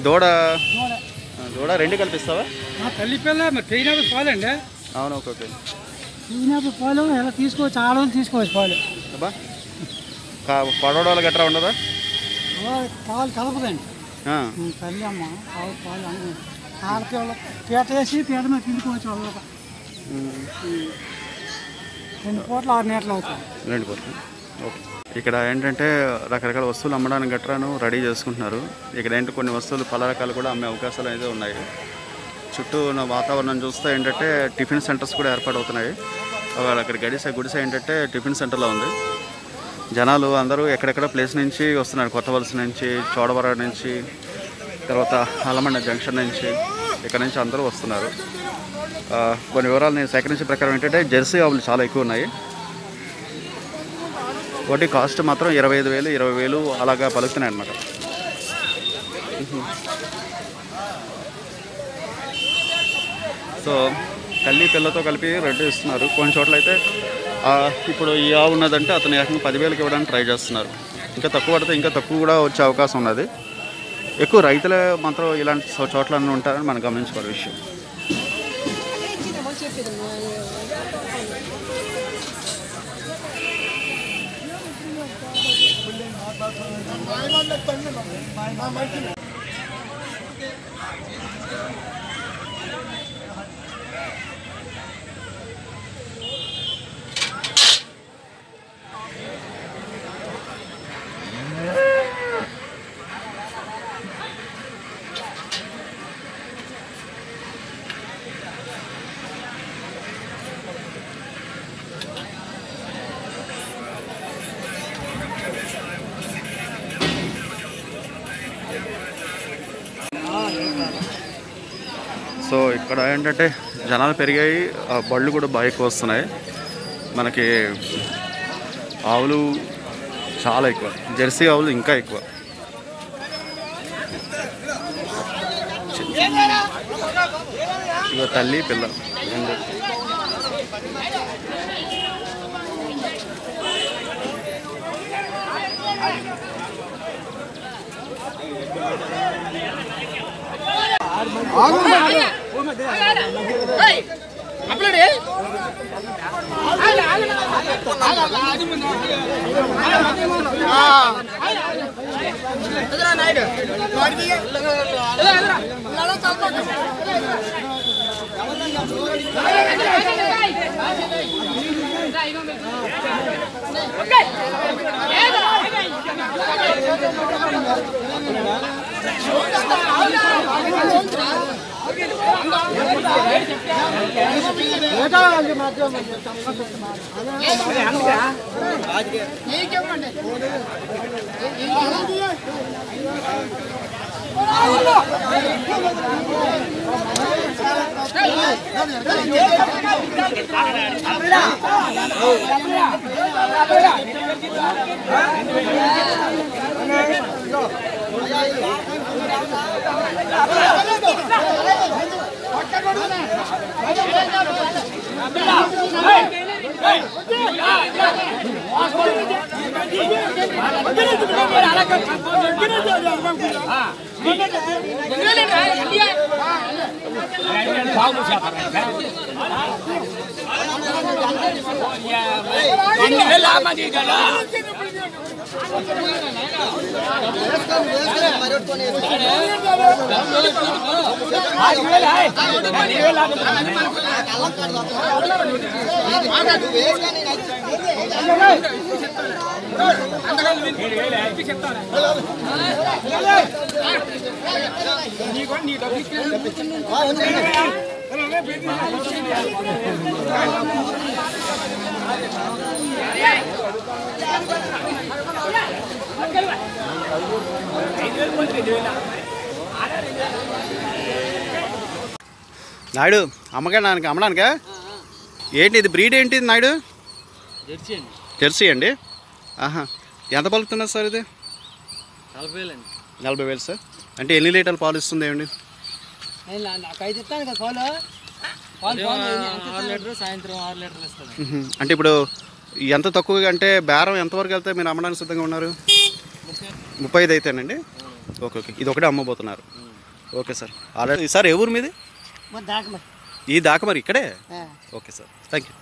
దూడ 2 కల్పిస్తావా? పాలండి. అవును. ఓకే. పాలు ఎలా తీసుకోవచ్చు? ఆడవాళ్ళు తీసుకోవచ్చు పాలు. పడవడాలు గట్రా ఉండదా? పాలు కలపదండి. తల్లి అమ్మ పాలు ఆడపిల్లలు పీట వేసి పీట మీద తీసుకోవచ్చు. వాళ్ళ 2 పూటలు 6 లీటర్లు అవుతుంది. 2 పూటలు. ఓకే. ఇక్కడ ఏంటంటే రకరకాల వస్తువులు అమ్మడానికి గట్రాను రెడీ చేసుకుంటున్నారు. ఇక్కడ ఏంటంటే కొన్ని వస్తువులు పలు రకాలు కూడా అమ్మే అవకాశాలు అయితే ఉన్నాయి. చుట్టూ ఉన్న వాతావరణం చూస్తే ఏంటంటే టిఫిన్ సెంటర్స్ కూడా ఏర్పాటవుతున్నాయి. అక్కడ గుడిసె ఏంటంటే టిఫిన్ సెంటర్లో ఉంది. జనాలు అందరూ ఎక్కడెక్కడ ప్లేస్ నుంచి వస్తున్నారు. కొత్త వలస నుంచి, చోడవరం నుంచి, తర్వాత అలమండ జంక్షన్ నుంచి, ఇక్కడ నుంచి అందరూ వస్తున్నారు. కొన్ని వివరాలు నేను సేకరించిన ప్రకారం ఏంటంటే జెర్సీ ఆవులు చాలా ఎక్కువ ఉన్నాయి. ఒకటి కాస్ట్ మాత్రం 25,000, 20,000 అలాగా పలుకుతున్నాయి అన్నమాట. సో తల్లి పిల్లతో కలిపి రెడ్ ఇస్తున్నారు. కొన్ని చోట్ల అయితే ఇప్పుడు ఈ ఆవు ఉన్నదంటే అతను ఏకంగా 10,000కి ఇవ్వడానికి ట్రై చేస్తున్నారు. ఇంకా తక్కువ పడితే ఇంకా తక్కువ కూడా వచ్చే అవకాశం ఉన్నది. ఎక్కువ రైతులే మాత్రం ఇలాంటి చోట్ల ఉంటారని మనం గమనించుకోవాలి విషయం. సో ఇక్కడ ఏంటంటే జనాలు పెరిగాయి, బళ్ళు కూడా బాగా ఎక్కువ వస్తున్నాయి. మనకి ఆవులు చాలా ఎక్కువ, జెర్సీ ఆవులు ఇంకా ఎక్కువ. ఇక తల్లి పిల్ల నాయుడు అమ్మకానికి అమ్మడానికా? ఏంటి ఇది బ్రీడ్ ఏంటి నాయుడు? జెర్సీ అండి. ఆహా, ఎంత పలుకుతున్నారు సార్ ఇది? 40,000 సార్. అంటే ఎన్ని లీటర్లు పాలు ఇస్తుంది ఏమండి? అంటే ఇప్పుడు ఎంత తక్కువగా అంటే బేరం ఎంతవరకు వెళ్తే మీరు అమ్మడానికి సిద్ధంగా ఉన్నారు? 35 అయితేనండి. ఓకే ఓకే, ఇది ఒకటే అమ్మబోతున్నారు. Okay sir. ఆల్రెడీ సార్ ఏ ఊరు మీది? ఈ దాకా మరి ఇక్కడే. Okay sir, thank you.